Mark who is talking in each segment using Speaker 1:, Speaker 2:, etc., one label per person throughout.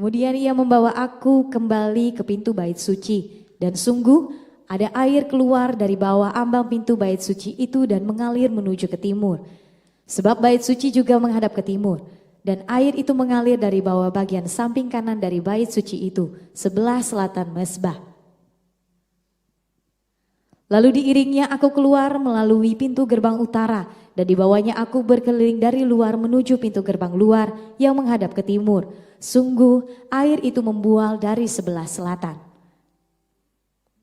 Speaker 1: Kemudian ia membawa aku kembali ke pintu bait suci, dan sungguh ada air keluar dari bawah ambang pintu bait suci itu dan mengalir menuju ke timur. Sebab bait suci juga menghadap ke timur, dan air itu mengalir dari bawah bagian samping kanan dari bait suci itu, sebelah selatan mezbah. Lalu diiringnya aku keluar melalui pintu gerbang utara, dan dibawanya aku berkeliling dari luar menuju pintu gerbang luar yang menghadap ke timur. Sungguh air itu membual dari sebelah selatan.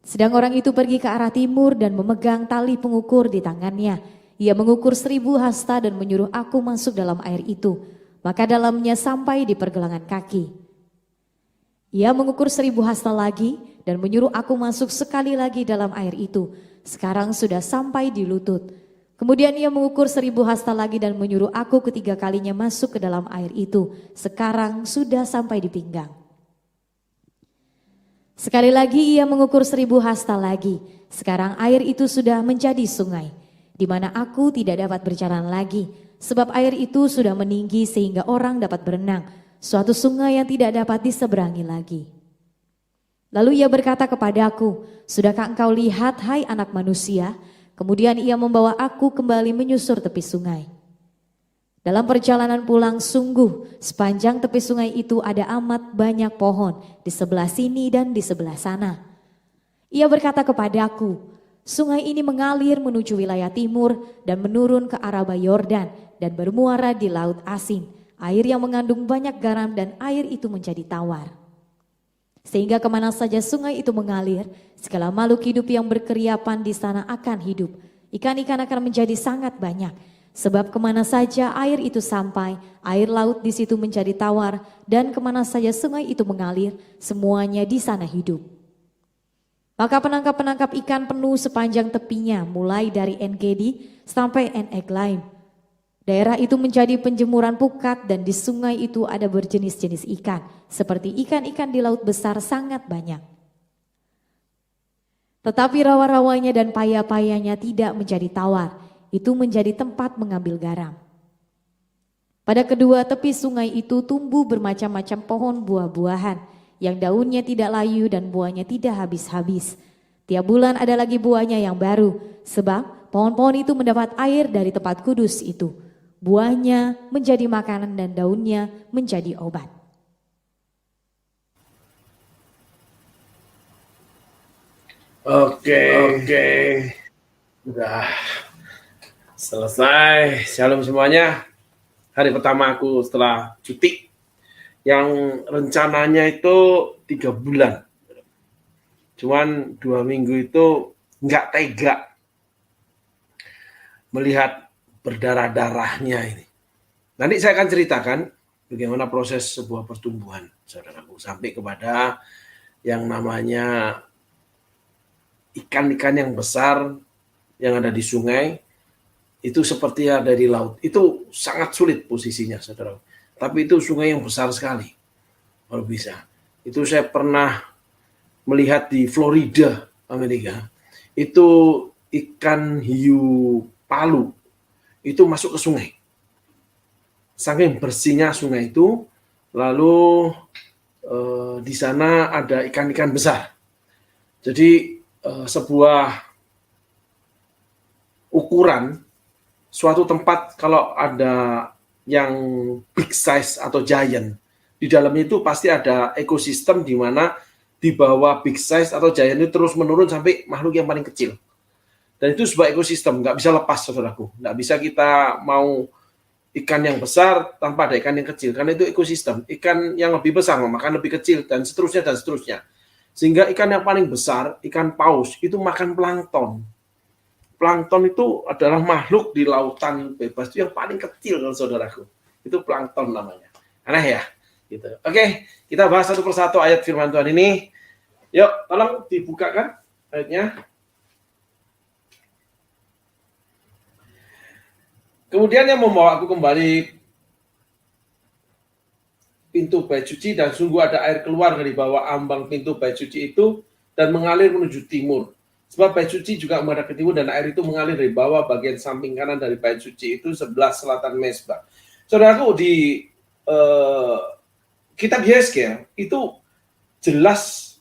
Speaker 1: Sedang orang itu pergi ke arah timur dan memegang tali pengukur di tangannya. Ia mengukur 1000 hasta dan menyuruh aku masuk dalam air itu. Maka dalamnya sampai di pergelangan kaki. Ia mengukur 1000 hasta lagi dan menyuruh aku masuk sekali lagi dalam air itu. Sekarang sudah sampai di lutut. Kemudian ia mengukur 1000 hasta lagi dan menyuruh aku ketiga kalinya masuk ke dalam air itu. Sekarang sudah sampai di pinggang. Sekali lagi ia mengukur 1000 hasta lagi. Sekarang air itu sudah menjadi sungai, di mana aku tidak dapat berjalan lagi, sebab air itu sudah meninggi sehingga orang dapat berenang. Suatu sungai yang tidak dapat diseberangi lagi. Lalu ia berkata kepadaku, "Sudahkah engkau lihat, hai anak manusia?" Kemudian ia membawa aku kembali menyusur tepi sungai. Dalam perjalanan pulang sungguh sepanjang tepi sungai itu ada amat banyak pohon di sebelah sini dan di sebelah sana. Ia berkata kepadaku, "Sungai ini mengalir menuju wilayah timur dan menurun ke Araba Yordan dan bermuara di Laut Asin, air yang mengandung banyak garam dan air itu menjadi tawar. Sehingga kemana saja sungai itu mengalir, segala makhluk hidup yang berkeriapan di sana akan hidup. Ikan-ikan akan menjadi sangat banyak. Sebab kemana saja air itu sampai, air laut di situ menjadi tawar. Dan kemana saja sungai itu mengalir, semuanya di sana hidup. Maka penangkap-penangkap ikan penuh sepanjang tepinya, mulai dari En-Gedi sampai En-Eglaim. Daerah itu menjadi penjemuran pukat dan di sungai itu ada berjenis-jenis ikan. Seperti ikan-ikan di laut besar sangat banyak. Tetapi rawa-rawanya dan paya-payanya tidak menjadi tawar. Itu menjadi tempat mengambil garam. Pada kedua tepi sungai itu tumbuh bermacam-macam pohon buah-buahan. Yang daunnya tidak layu dan buahnya tidak habis-habis. Tiap bulan ada lagi buahnya yang baru. Sebab pohon-pohon itu mendapat air dari tempat kudus itu. Buahnya menjadi makanan dan daunnya menjadi obat.
Speaker 2: Oke. Udah selesai. Shalom semuanya. Hari pertama aku setelah cuti. Yang rencananya itu 3 bulan. Cuman 2 minggu itu nggak tega melihat berdarah-darahnya ini. Nanti saya akan ceritakan bagaimana proses sebuah pertumbuhan, saudaraku, sampai kepada yang namanya ikan-ikan yang besar yang ada di sungai, itu seperti ada di laut. Itu sangat sulit posisinya, saudaraku. Tapi itu sungai yang besar sekali, kalau bisa. Itu saya pernah melihat di Florida, Amerika. Itu ikan hiu palu itu masuk ke sungai. Saking bersihnya sungai itu, lalu di sana ada ikan-ikan besar. Jadi sebuah ukuran suatu tempat kalau ada yang big size atau giant, di dalamnya itu pasti ada ekosistem di mana di bawah big size atau giant itu terus menurun sampai makhluk yang paling kecil. Dan itu sebuah ekosistem, nggak bisa lepas, saudaraku. Nggak bisa kita mau ikan yang besar tanpa ada ikan yang kecil, karena itu ekosistem. Ikan yang lebih besar makan lebih kecil, dan seterusnya dan seterusnya. Sehingga ikan yang paling besar, ikan paus, itu makan plankton. Plankton itu adalah makhluk di lautan bebas itu yang paling kecil, saudaraku. Itu plankton namanya. Aneh ya? Gitu. Oke, kita bahas satu persatu ayat firman Tuhan ini. Yuk, tolong dibukakan ayatnya. Kemudian yang membawa aku kembali pintu bait suci, dan sungguh ada air keluar dari bawah ambang pintu bait suci itu dan mengalir menuju timur. Sebab bait suci juga menghadap ke timur dan air itu mengalir dari bawah bagian samping kanan dari bait suci itu sebelah selatan mezbah. Saudaraku, di kitab Yeskel itu jelas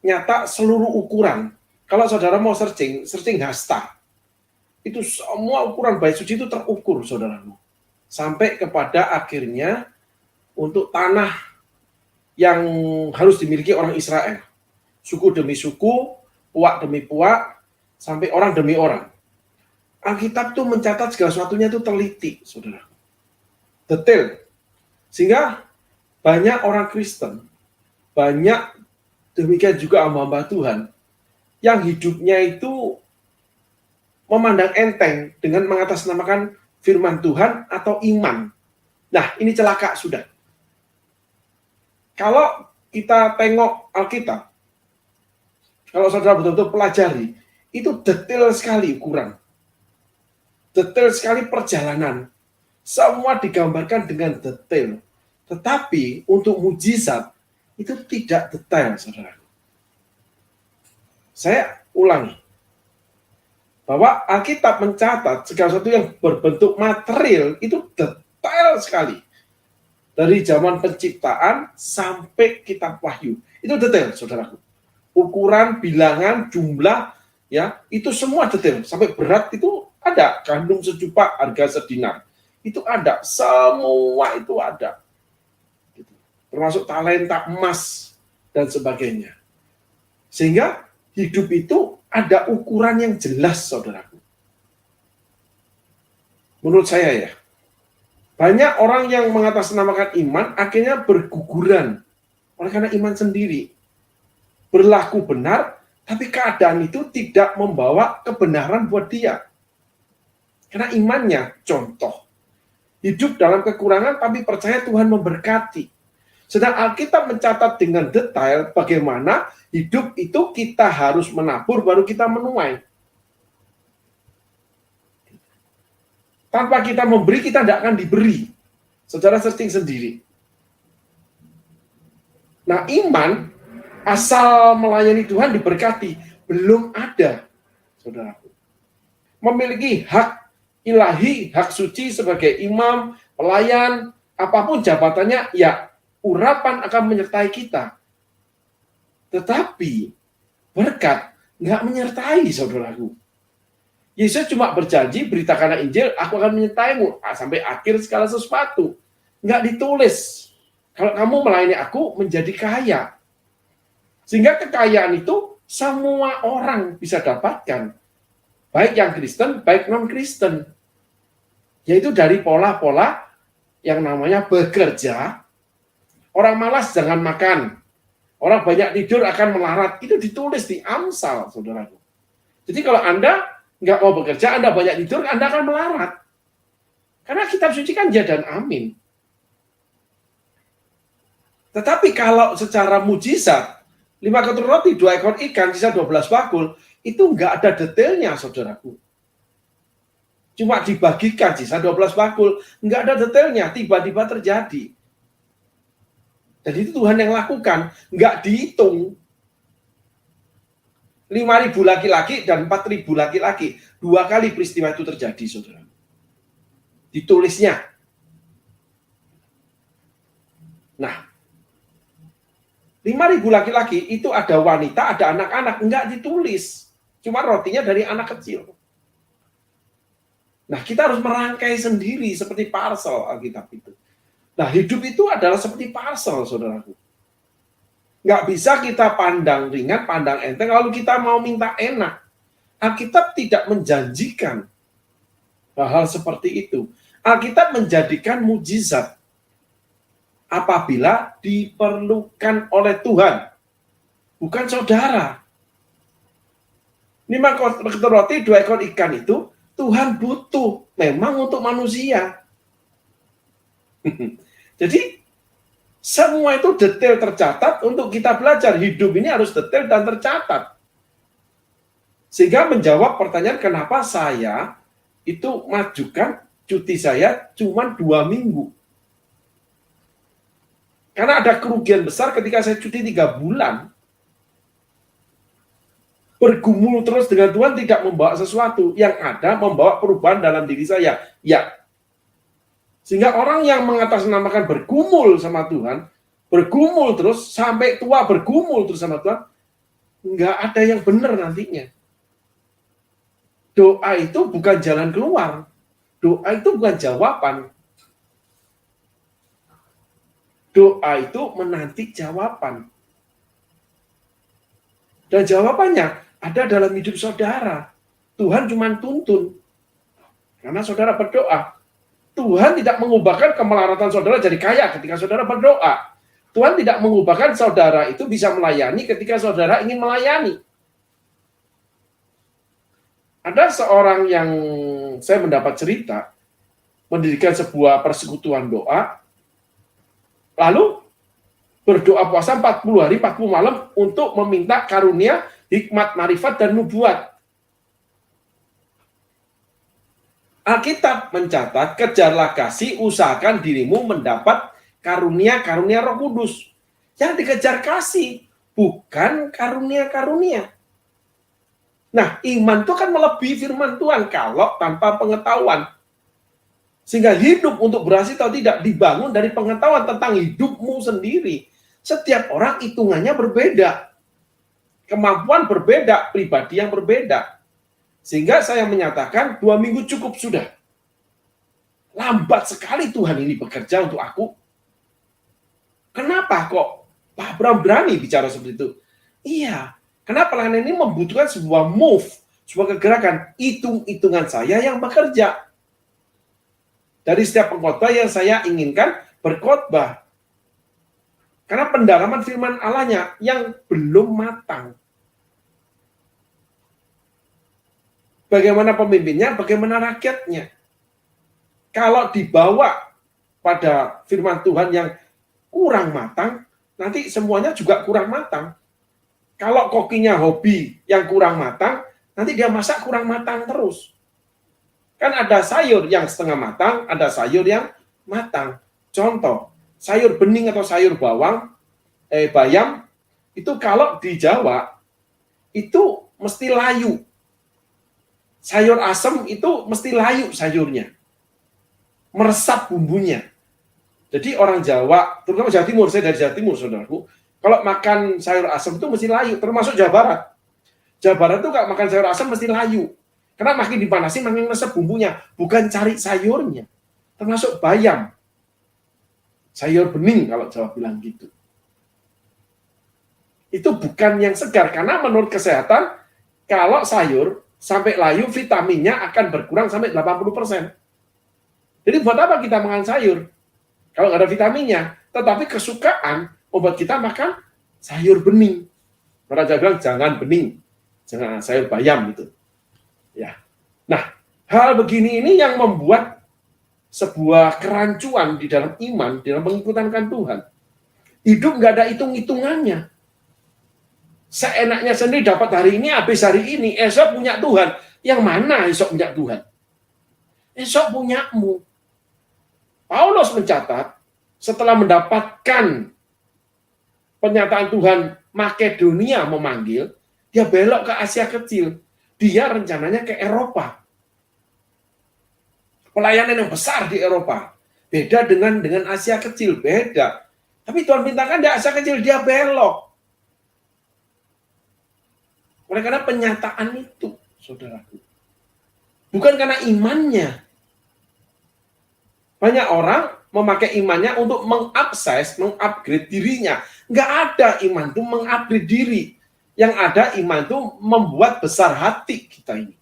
Speaker 2: nyata seluruh ukuran. Kalau saudara mau searching Hasta, itu semua ukuran bait suci itu terukur, saudaraku. Sampai kepada akhirnya untuk tanah yang harus dimiliki orang Israel. Suku demi suku, puak demi puak, sampai orang demi orang. Alkitab itu mencatat segala sesuatunya itu teliti, saudara. Detail. Sehingga banyak orang Kristen, banyak demikian juga hamba-hamba Tuhan, yang hidupnya itu memandang enteng dengan mengatasnamakan firman Tuhan atau iman. Nah, ini celaka sudah. Kalau kita tengok Alkitab, kalau saudara betul-betul pelajari, itu detail sekali ukuran. Detail sekali perjalanan. Semua digambarkan dengan detail. Tetapi untuk mujizat, itu tidak detail, saudara. Saya ulangi. Bahwa Alkitab mencatat segala sesuatu yang berbentuk material itu detail sekali. Dari zaman penciptaan sampai kitab Wahyu. Itu detail, saudaraku. Ukuran, bilangan, jumlah, ya, itu semua detail. Sampai berat itu ada. Gandum sejupak, harga sedinar. Itu ada. Semua itu ada. Termasuk talenta emas dan sebagainya. Sehingga hidup itu ada ukuran yang jelas, saudaraku. Menurut saya ya, banyak orang yang mengatasnamakan iman akhirnya berguguran oleh karena iman sendiri. Berlaku benar, tapi keadaan itu tidak membawa kebenaran buat dia. Karena imannya, contoh, hidup dalam kekurangan tapi percaya Tuhan memberkati. Sedang Alkitab mencatat dengan detail bagaimana hidup itu kita harus menabur baru kita menuai. Tanpa kita memberi, kita tidak akan diberi. Saudara searching sendiri. Nah, iman asal melayani Tuhan diberkati belum ada, saudaraku. Memiliki hak ilahi, hak suci sebagai imam, pelayan, apapun jabatannya, ya urapan akan menyertai kita. Tetapi berkat nggak menyertai, saudaraku. Yesus cuma berjanji, beritakanlah Injil, aku akan menyertaimu sampai akhir segala sesuatu. Nggak ditulis. Kalau kamu melayani aku, menjadi kaya. Sehingga kekayaan itu semua orang bisa dapatkan. Baik yang Kristen, baik non-Kristen. Yaitu dari pola-pola yang namanya bekerja. Orang malas jangan makan. Orang banyak tidur akan melarat. Itu ditulis di Amsal, saudaraku. Jadi kalau Anda nggak mau bekerja, Anda banyak tidur, Anda akan melarat. Karena kitab suci kan ya dan amin. Tetapi kalau secara mujizat, 5 ketur roti, 2 ekor ikan, sisa 12 bakul, itu nggak ada detailnya, saudaraku. Cuma dibagikan sisa 12 bakul, nggak ada detailnya, tiba-tiba terjadi. Dan itu Tuhan yang lakukan, nggak dihitung. 5.000 laki-laki dan 4.000 laki-laki. 2 kali peristiwa itu terjadi, saudara. Ditulisnya. Nah, 5.000 laki-laki itu ada wanita, ada anak-anak. Enggak ditulis. Cuma rotinya dari anak kecil. Nah, kita harus merangkai sendiri seperti parcel Alkitab itu. Nah, hidup itu adalah seperti parcel, saudaraku. Nggak bisa kita pandang ringan, pandang enteng, lalu kita mau minta enak. Alkitab tidak menjanjikan hal-hal seperti itu. Alkitab menjadikan mujizat apabila diperlukan oleh Tuhan, bukan saudara. 5 ketur roti, 2 ekor ikan itu Tuhan butuh memang untuk manusia. Jadi semua itu detail tercatat untuk kita belajar. Hidup ini harus detail dan tercatat. Sehingga menjawab pertanyaan kenapa saya itu majukan cuti saya cuma 2 minggu. Karena ada kerugian besar ketika saya cuti 3 bulan. Bergumul terus dengan Tuhan tidak membawa sesuatu. Yang ada membawa perubahan dalam diri saya. Ya. Sehingga orang yang mengatasnamakan bergumul sama Tuhan, bergumul terus, sampai tua bergumul terus sama Tuhan, nggak ada yang benar nantinya. Doa itu bukan jalan keluar. Doa itu bukan jawaban. Doa itu menanti jawaban. Dan jawabannya ada dalam hidup saudara. Tuhan cuma tuntun. Karena saudara berdoa. Tuhan tidak mengubahkan kemelaratan saudara jadi kaya ketika saudara berdoa. Tuhan tidak mengubahkan saudara itu bisa melayani ketika saudara ingin melayani. Ada seorang yang saya mendapat cerita, mendirikan sebuah persekutuan doa, lalu berdoa puasa 40 hari, 40 malam untuk meminta karunia, hikmat, marifat, dan nubuat. Alkitab mencatat, kejarlah kasih, usahakan dirimu mendapat karunia-karunia Roh Kudus. Yang dikejar kasih, bukan karunia-karunia. Nah, iman itu kan melebihi firman Tuhan kalau tanpa pengetahuan. Sehingga hidup untuk berhasil atau tidak dibangun dari pengetahuan tentang hidupmu sendiri. Setiap orang hitungannya berbeda. Kemampuan berbeda, pribadi yang berbeda. Sehingga saya menyatakan 2 minggu cukup sudah. Lambat sekali Tuhan ini bekerja untuk aku. Kenapa kok Pak Abraham berani bicara seperti itu? Iya, karena pelayanan ini membutuhkan sebuah move, sebuah kegerakan. Hitung-hitungan saya yang bekerja. Dari setiap pengkhotbah yang saya inginkan berkhotbah. Karena pendalaman firman Allahnya yang belum matang. Bagaimana pemimpinnya, bagaimana rakyatnya. Kalau dibawa pada firman Tuhan yang kurang matang, nanti semuanya juga kurang matang. Kalau kokinya hobi yang kurang matang, nanti dia masak kurang matang terus. Kan ada sayur yang setengah matang, ada sayur yang matang. Contoh, sayur bening atau sayur bayam, itu kalau di Jawa, itu mesti layu. Sayur asem itu mesti layu sayurnya. Meresap bumbunya. Jadi orang Jawa, terutama Jawa Timur, saya dari Jawa Timur, saudaraku, kalau makan sayur asem itu mesti layu, termasuk Jawa Barat. Jawa Barat itu kalau makan sayur asem mesti layu. Karena makin dipanasin, makin meresap bumbunya. Bukan cari sayurnya. Termasuk bayam. Sayur bening kalau Jawa bilang gitu. Itu bukan yang segar. Karena menurut kesehatan, kalau sayur sampai layu, vitaminnya akan berkurang sampai 80%. Jadi buat apa kita makan sayur? Kalau nggak ada vitaminnya. Tetapi kesukaan membuat kita makan sayur bening. Orang Jawa bilang jangan bening. Jangan sayur bayam gitu. Ya. Nah, hal begini ini yang membuat sebuah kerancuan di dalam iman, di dalam mengikutankan Tuhan. Hidup nggak ada hitung-hitungannya. Seenaknya sendiri dapat hari ini, habis hari ini, esok punya Tuhan. Yang mana esok punya Tuhan? Esok punyamu. Paulus mencatat, setelah mendapatkan pernyataan Tuhan Makedonia memanggil, dia belok ke Asia Kecil. Dia rencananya ke Eropa. Pelayanan yang besar di Eropa. Beda dengan Asia Kecil, beda. Tapi Tuhan mintakan di Asia Kecil, dia belok. Oleh karena penyataan itu, saudaraku. Bukan karena imannya. Banyak orang memakai imannya untuk mengupgrade dirinya. Nggak ada iman itu mengupgrade diri. Yang ada iman itu membuat besar hati kita ini.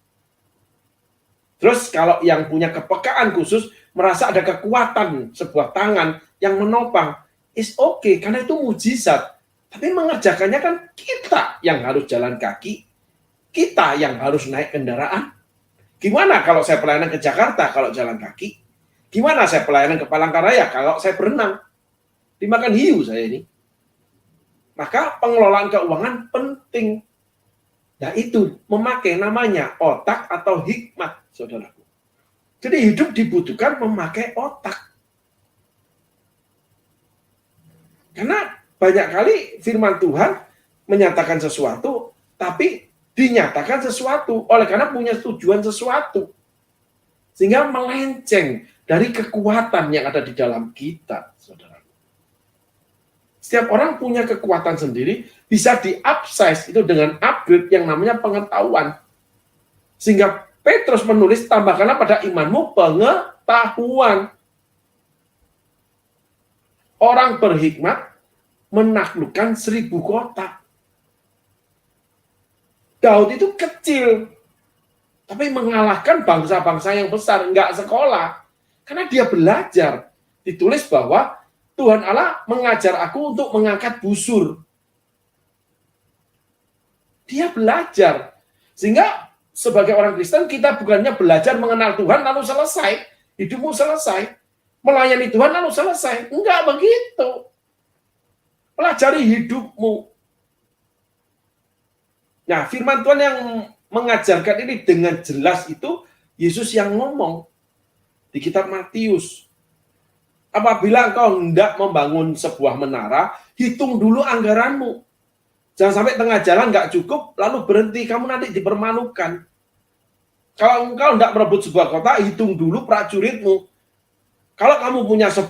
Speaker 2: Terus kalau yang punya kepekaan khusus, merasa ada kekuatan sebuah tangan yang menopang, is okay, karena itu mujizat. Tapi mengerjakannya kan kita yang harus jalan kaki, kita yang harus naik kendaraan. Gimana kalau saya pelayanan ke Jakarta kalau jalan kaki? Gimana saya pelayanan ke Palangkaraya kalau saya berenang? Dimakan hiu saya ini. Maka pengelolaan keuangan penting. Nah itu memakai namanya otak atau hikmat, saudaraku. Jadi hidup dibutuhkan memakai otak. Karena banyak kali firman Tuhan menyatakan sesuatu, tapi dinyatakan sesuatu oleh karena punya tujuan sesuatu. Sehingga melenceng dari kekuatan yang ada di dalam kita, saudara. Setiap orang punya kekuatan sendiri, bisa di-upsize itu dengan upgrade yang namanya pengetahuan. Sehingga Petrus menulis, tambahkanlah pada imanmu pengetahuan. Orang berhikmat menaklukkan 1000 kota. Daud itu kecil, tapi mengalahkan bangsa-bangsa yang besar, enggak sekolah. Karena dia belajar. Ditulis bahwa Tuhan Allah mengajar aku untuk mengangkat busur. Dia belajar. Sehingga sebagai orang Kristen, kita bukannya belajar mengenal Tuhan lalu selesai. Hidupmu selesai. Melayani Tuhan lalu selesai. Enggak begitu. Pelajari hidupmu. Nah, firman Tuhan yang mengajarkan ini dengan jelas itu Yesus yang ngomong di kitab Matius. Apabila engkau hendak membangun sebuah menara, hitung dulu anggaranmu. Jangan sampai tengah jalan nggak cukup, lalu berhenti, kamu nanti dipermalukan. Kalau engkau hendak merebut sebuah kota, hitung dulu prajuritmu. Kalau kamu punya 10.000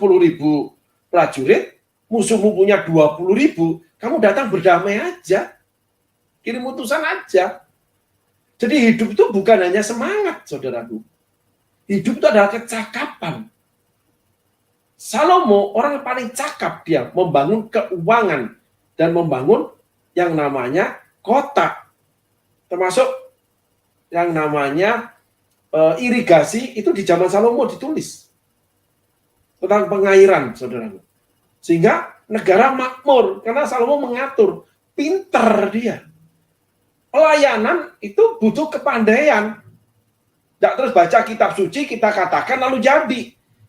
Speaker 2: prajurit, musuhmu punya 20.000, kamu datang berdamai aja. Kirim utusan aja. Jadi hidup itu bukan hanya semangat, saudaraku. Hidup itu adalah kecakapan. Salomo orang yang paling cakap, dia membangun keuangan dan membangun yang namanya kota. Termasuk yang namanya irigasi itu di zaman Salomo ditulis. Tentang pengairan, saudaraku. Sehingga negara makmur, karena Salomo mengatur. Pinter dia. Pelayanan itu butuh kepandaian. Tidak terus baca kitab suci, kita katakan lalu jadi.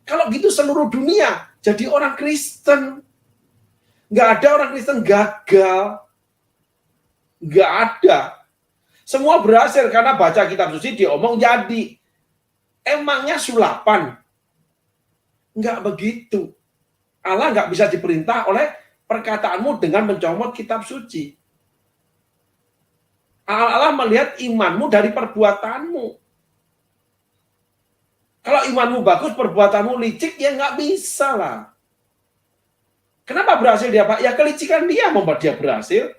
Speaker 2: Kalau gitu seluruh dunia jadi orang Kristen. Nggak ada orang Kristen gagal. Nggak ada. Semua berhasil karena baca kitab suci, diomong jadi. Emangnya sulapan? Nggak begitu. Allah nggak bisa diperintah oleh perkataanmu dengan mencomot kitab suci. Allah melihat imanmu dari perbuatanmu. Kalau imanmu bagus, perbuatanmu licik, ya nggak bisa lah. Kenapa berhasil dia, Pak? Ya kelicikan dia membuat dia berhasil.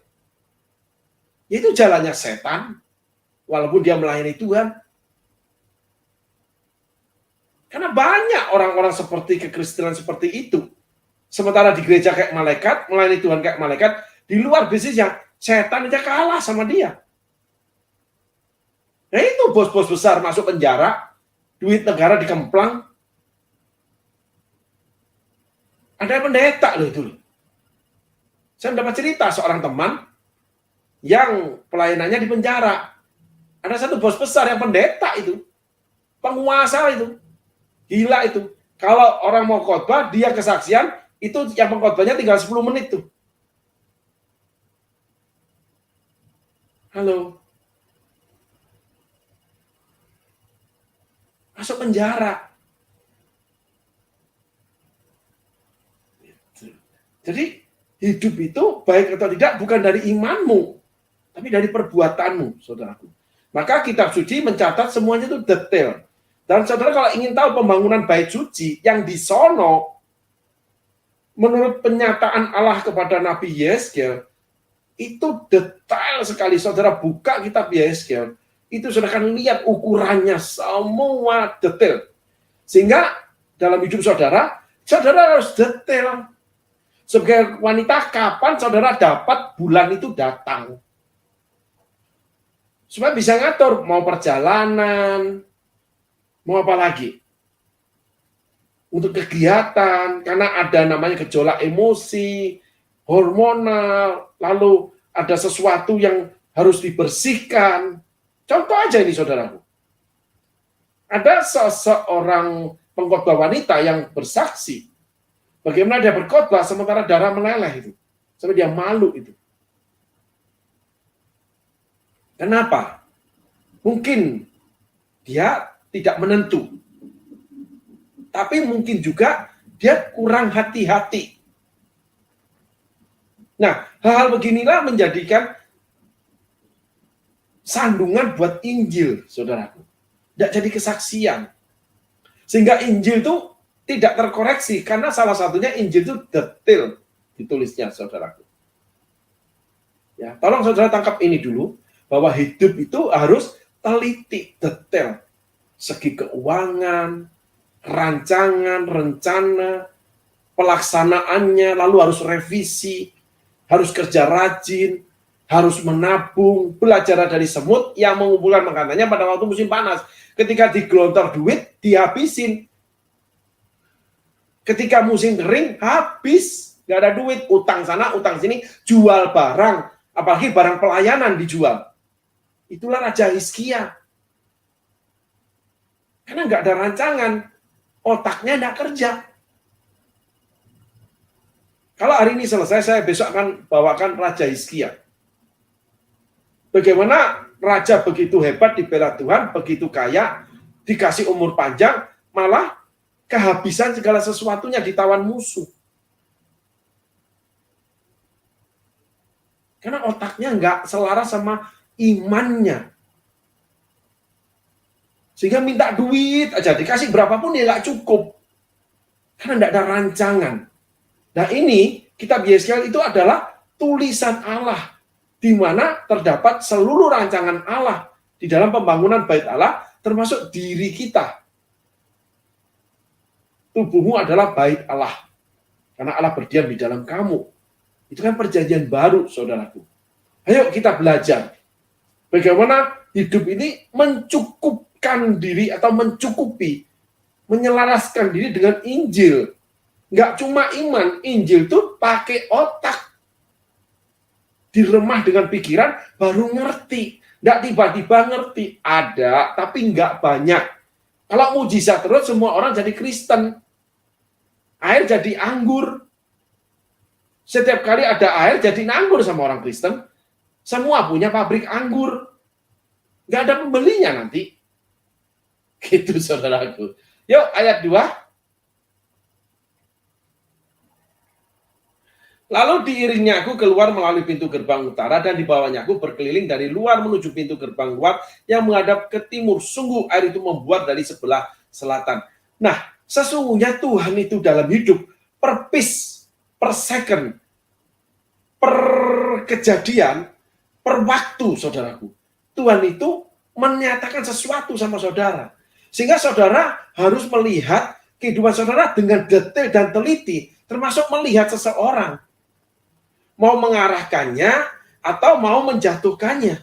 Speaker 2: Itu jalannya setan, walaupun dia melayani Tuhan. Karena banyak orang-orang seperti kekristenan seperti itu. Sementara di gereja kayak malaikat, melayani Tuhan kayak malaikat, di luar bisnisnya, setan aja kalah sama dia. Nah itu bos-bos besar masuk penjara, duit negara dikemplang. Ada pendeta loh itu. Saya mendapat cerita seorang teman yang pelayanannya di penjara. Ada satu bos besar yang pendeta itu. Penguasa itu. Gila itu. Kalau orang mau khotbah, dia kesaksian, itu yang pengkhotbahnya tinggal 10 menit tuh. Halo. Masuk penjara. Jadi hidup itu baik atau tidak bukan dari imanmu, tapi dari perbuatanmu, saudaraku. Maka kitab suci mencatat semuanya itu detail. Dan saudara kalau ingin tahu pembangunan bait suci yang di sono, menurut penyataan Allah kepada Nabi Yeskel, itu detail sekali. Saudara buka kitab Yeskel, itu saudara akan lihat ukurannya semua detail. Sehingga dalam hidup saudara, saudara harus detail. Sebagai wanita, kapan saudara dapat bulan itu datang? Supaya bisa ngatur, mau perjalanan, mau apa lagi? Untuk kegiatan, karena ada namanya gejolak emosi, hormonal, lalu ada sesuatu yang harus dibersihkan. Contoh aja ini saudaraku. Ada seseorang pengkhotbah wanita yang bersaksi bagaimana dia berkhotbah sementara darah meleleh itu. Sampai dia malu itu. Kenapa? Mungkin dia tidak menentu. Tapi mungkin juga dia kurang hati-hati. Nah, hal-hal beginilah menjadikan sandungan buat Injil, saudaraku. Tidak jadi kesaksian. Sehingga Injil itu tidak terkoreksi, karena salah satunya Injil itu detail. ditulisnya saudaraku. Ya, tolong saudara tangkap ini dulu, bahwa hidup itu harus teliti, detail. Segi keuangan, rancangan, rencana, pelaksanaannya, lalu harus revisi, harus kerja rajin, harus menabung, belajar dari semut yang mengumpulkan makanannya pada waktu musim panas. Ketika digelontor duit, dihabisin. Ketika musim kering, habis. Nggak ada duit, utang sana, utang sini, jual barang. Apalagi barang pelayanan dijual. Itulah Raja Hizkia. Karena nggak ada rancangan, otaknya nggak kerja. Kalau hari ini selesai, saya besok akan bawakan Raja Hizkia. Bagaimana raja begitu hebat dibela Tuhan, begitu kaya, dikasih umur panjang, malah kehabisan segala sesuatunya ditawan musuh. Karena otaknya nggak selaras sama imannya. Sehingga minta duit aja, dikasih berapapun ya nggak cukup. Karena nggak ada rancangan. Nah ini, kitab Yesaya itu adalah tulisan Allah, di mana terdapat seluruh rancangan Allah di dalam pembangunan bait Allah, termasuk diri kita. Tubuhmu adalah bait Allah, karena Allah berdiam di dalam kamu. Itu kan perjanjian baru, saudaraku. Ayo kita belajar bagaimana hidup ini mencukupkan diri atau mencukupi, menyelaraskan diri dengan Injil. Nggak cuma iman, Injil tuh pakai otak. Diremah dengan pikiran, baru ngerti. Nggak tiba-tiba ngerti. Ada, tapi nggak banyak. Kalau mujizat terus, semua orang jadi Kristen. Air jadi anggur. Setiap kali ada air, jadi anggur sama orang Kristen. Semua punya pabrik anggur. Nggak ada pembelinya nanti. Gitu, saudaraku. Yuk, ayat 2. Lalu diiringnya aku keluar melalui pintu gerbang utara dan dibawanya aku berkeliling dari luar menuju pintu gerbang luar yang menghadap ke timur. Sungguh air itu membuat dari sebelah selatan. Nah, sesungguhnya Tuhan itu dalam hidup per piece, per second, per kejadian, per waktu, saudaraku. Tuhan itu menyatakan sesuatu sama saudara. Sehingga saudara harus melihat kehidupan saudara dengan detail dan teliti, termasuk melihat seseorang. Mau mengarahkannya atau mau menjatuhkannya.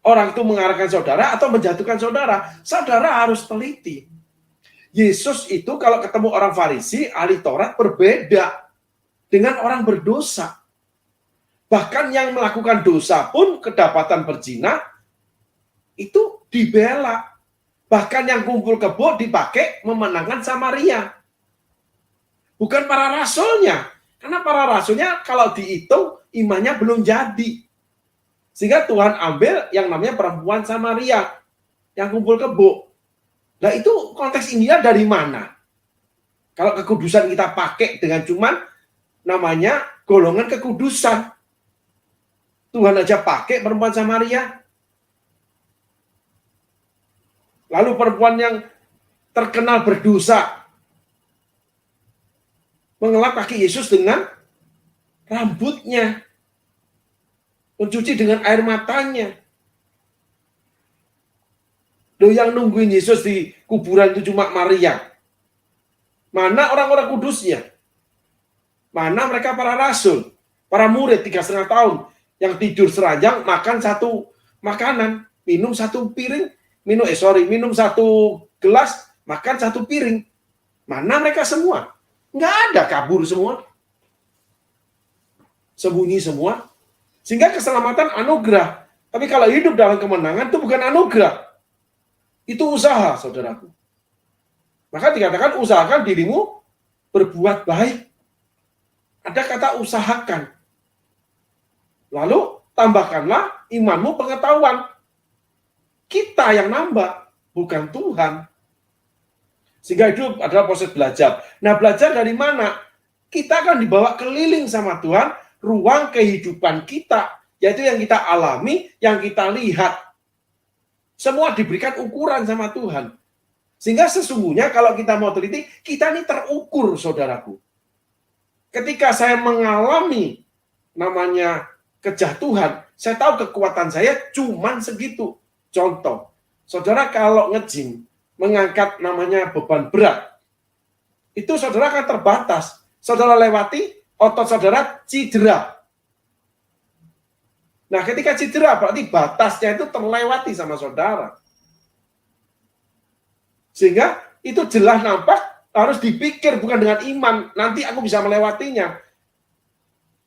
Speaker 2: Orang itu mengarahkan saudara atau menjatuhkan saudara. Saudara harus teliti. Yesus itu kalau ketemu orang Farisi, ahli Taurat, berbeda dengan orang berdosa. Bahkan yang melakukan dosa pun kedapatan berzina, itu dibela. Bahkan yang kumpul kebo dipakai memenangkan Samaria. Bukan para rasulnya. Karena para rasulnya kalau dihitung imannya belum jadi. Sehingga Tuhan ambil yang namanya perempuan Samaria yang kumpul kebo. Nah itu konteks Injil dari mana? Kalau kekudusan kita pakai dengan cuman namanya golongan kekudusan. Tuhan aja pakai perempuan Samaria. Lalu perempuan yang terkenal berdosa mengelap kaki Yesus dengan rambutnya, mencuci dengan air matanya. Loh, yang nungguin Yesus di kuburan itu cuma Maria. Mana orang-orang kudusnya? Mana mereka para rasul, para murid 3,5 tahun yang tidur seranjang, makan satu makanan, minum satu piring, minum satu gelas, makan satu piring. Mana mereka semua? Nggak ada, kabur semua. Sembunyi semua. Sehingga keselamatan anugerah. Tapi kalau hidup dalam kemenangan itu bukan anugerah. Itu usaha, saudaraku. Maka dikatakan usahakan dirimu berbuat baik. Ada kata usahakan. Lalu tambahkanlah imanmu pengetahuan. Kita yang nambah, bukan Tuhan. Sehingga hidup adalah proses belajar. Nah, belajar dari mana? Kita akan dibawa keliling sama Tuhan, ruang kehidupan kita, yaitu yang kita alami, yang kita lihat. Semua diberikan ukuran sama Tuhan. Sehingga sesungguhnya kalau kita mau teliti, kita ini terukur, saudaraku. Ketika saya mengalami namanya kejatuhan, saya tahu kekuatan saya cuman segitu. Contoh, saudara kalau nge-gym, mengangkat namanya beban berat, itu saudara akan terbatas. Saudara lewati, otot saudara cedera. Nah, ketika cedera berarti batasnya itu terlewati sama saudara. Sehingga itu jelas nampak harus dipikir bukan dengan iman, nanti aku bisa melewatinya.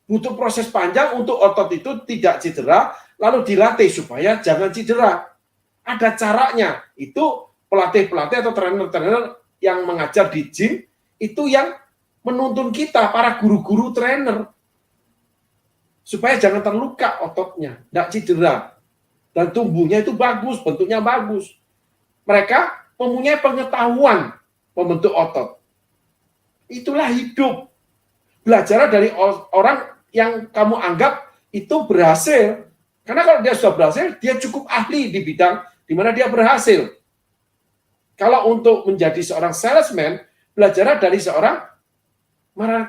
Speaker 2: Butuh proses panjang untuk otot itu tidak cedera, lalu dilatih supaya jangan cedera. Ada caranya. Itu pelatih-pelatih atau trainer-trainer yang mengajar di gym, itu yang menuntun kita, para guru-guru trainer. Supaya jangan terluka ototnya, tidak cedera. Dan tumbuhnya itu bagus, bentuknya bagus. Mereka mempunyai pengetahuan membentuk otot. Itulah hidup. Belajar dari orang yang kamu anggap itu berhasil. Karena kalau dia sudah berhasil, dia cukup ahli di bidang di mana dia berhasil. Kalau untuk menjadi seorang salesman, belajar dari seorang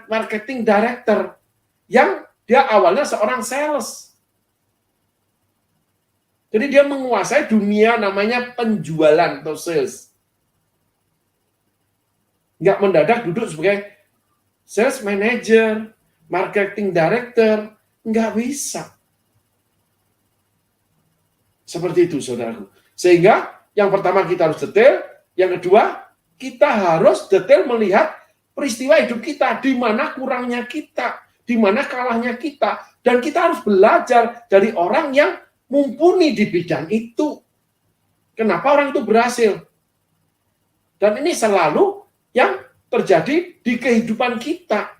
Speaker 2: marketing director yang dia awalnya seorang sales. Jadi dia menguasai dunia namanya penjualan atau sales. Nggak mendadak duduk sebagai sales manager, marketing director, nggak bisa. Seperti itu, saudaraku. Sehingga yang pertama kita harus detail, yang kedua kita harus detail melihat peristiwa hidup kita, di mana kurangnya kita, di mana kalahnya kita, dan kita harus belajar dari orang yang mumpuni di bidang itu. Kenapa orang itu berhasil? Dan ini selalu yang terjadi di kehidupan kita.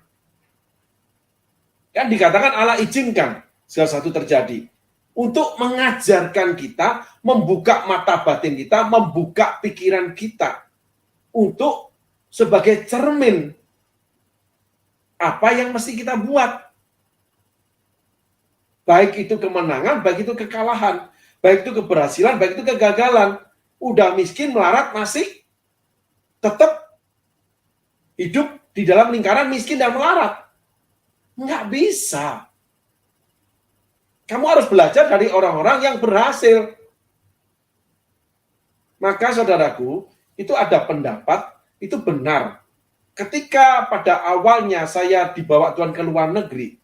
Speaker 2: Kan dikatakan Allah izinkan segala satu terjadi. Untuk mengajarkan kita, membuka mata batin kita, membuka pikiran kita. Untuk sebagai cermin apa yang mesti kita buat. Baik itu kemenangan, baik itu kekalahan, baik itu keberhasilan, baik itu kegagalan. Udah miskin, melarat, masih tetap hidup di dalam lingkaran miskin dan melarat. Nggak bisa. Kamu harus belajar dari orang-orang yang berhasil. Maka saudaraku, itu ada pendapat, itu benar. Ketika pada awalnya saya dibawa Tuhan ke luar negeri,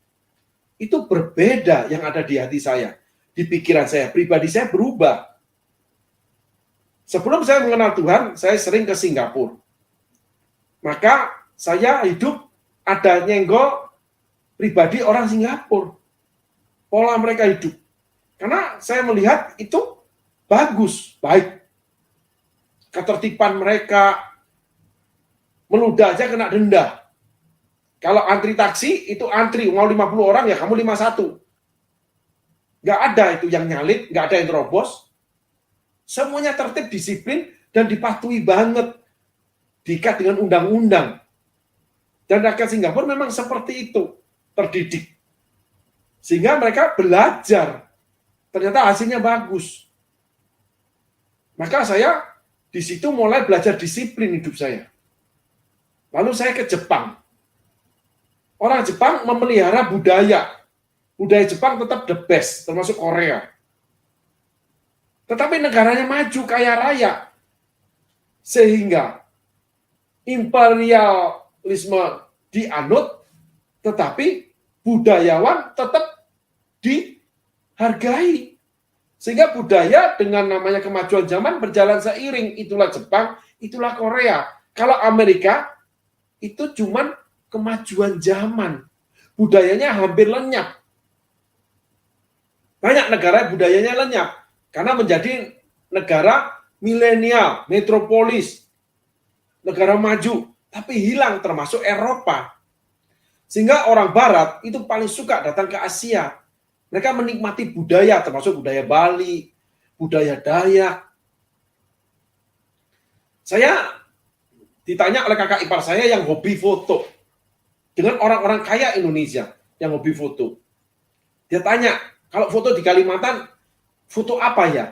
Speaker 2: itu berbeda yang ada di hati saya. Di pikiran saya, pribadi saya berubah. Sebelum saya mengenal Tuhan, saya sering ke Singapura. Maka saya hidup ada nyenggol pribadi orang Singapura. Pola mereka hidup. Karena saya melihat itu bagus, baik. Ketertiban mereka, meludah aja kena denda. Kalau antri taksi, itu antri, mau 50 orang ya kamu 51. Nggak ada itu yang nyalip, nggak ada yang terobos. Semuanya tertib, disiplin, dan dipatuhi banget. Diikat dengan undang-undang. Dan rakyat Singapura memang seperti itu, terdidik. Sehingga mereka belajar. Ternyata hasilnya bagus. Maka saya di situ mulai belajar disiplin hidup saya. Lalu saya ke Jepang. Orang Jepang memelihara budaya. Budaya Jepang tetap the best, termasuk Korea. Tetapi negaranya maju, kaya raya. Sehingga imperialisme dianut, tetapi budayawan tetap dihargai. Sehingga budaya dengan namanya kemajuan zaman berjalan seiring. Itulah Jepang, itulah Korea. Kalau Amerika, itu cuman kemajuan zaman. Budayanya hampir lenyap. Banyak negara budayanya lenyap. Karena menjadi negara milenial, metropolis. Negara maju. Tapi hilang termasuk Eropa. Sehingga orang Barat itu paling suka datang ke Asia. Mereka menikmati budaya, termasuk budaya Bali, budaya Dayak. Saya ditanya oleh kakak ipar saya yang hobi foto. Dengan orang-orang kaya Indonesia yang hobi foto. Dia tanya, kalau foto di Kalimantan, foto apa ya?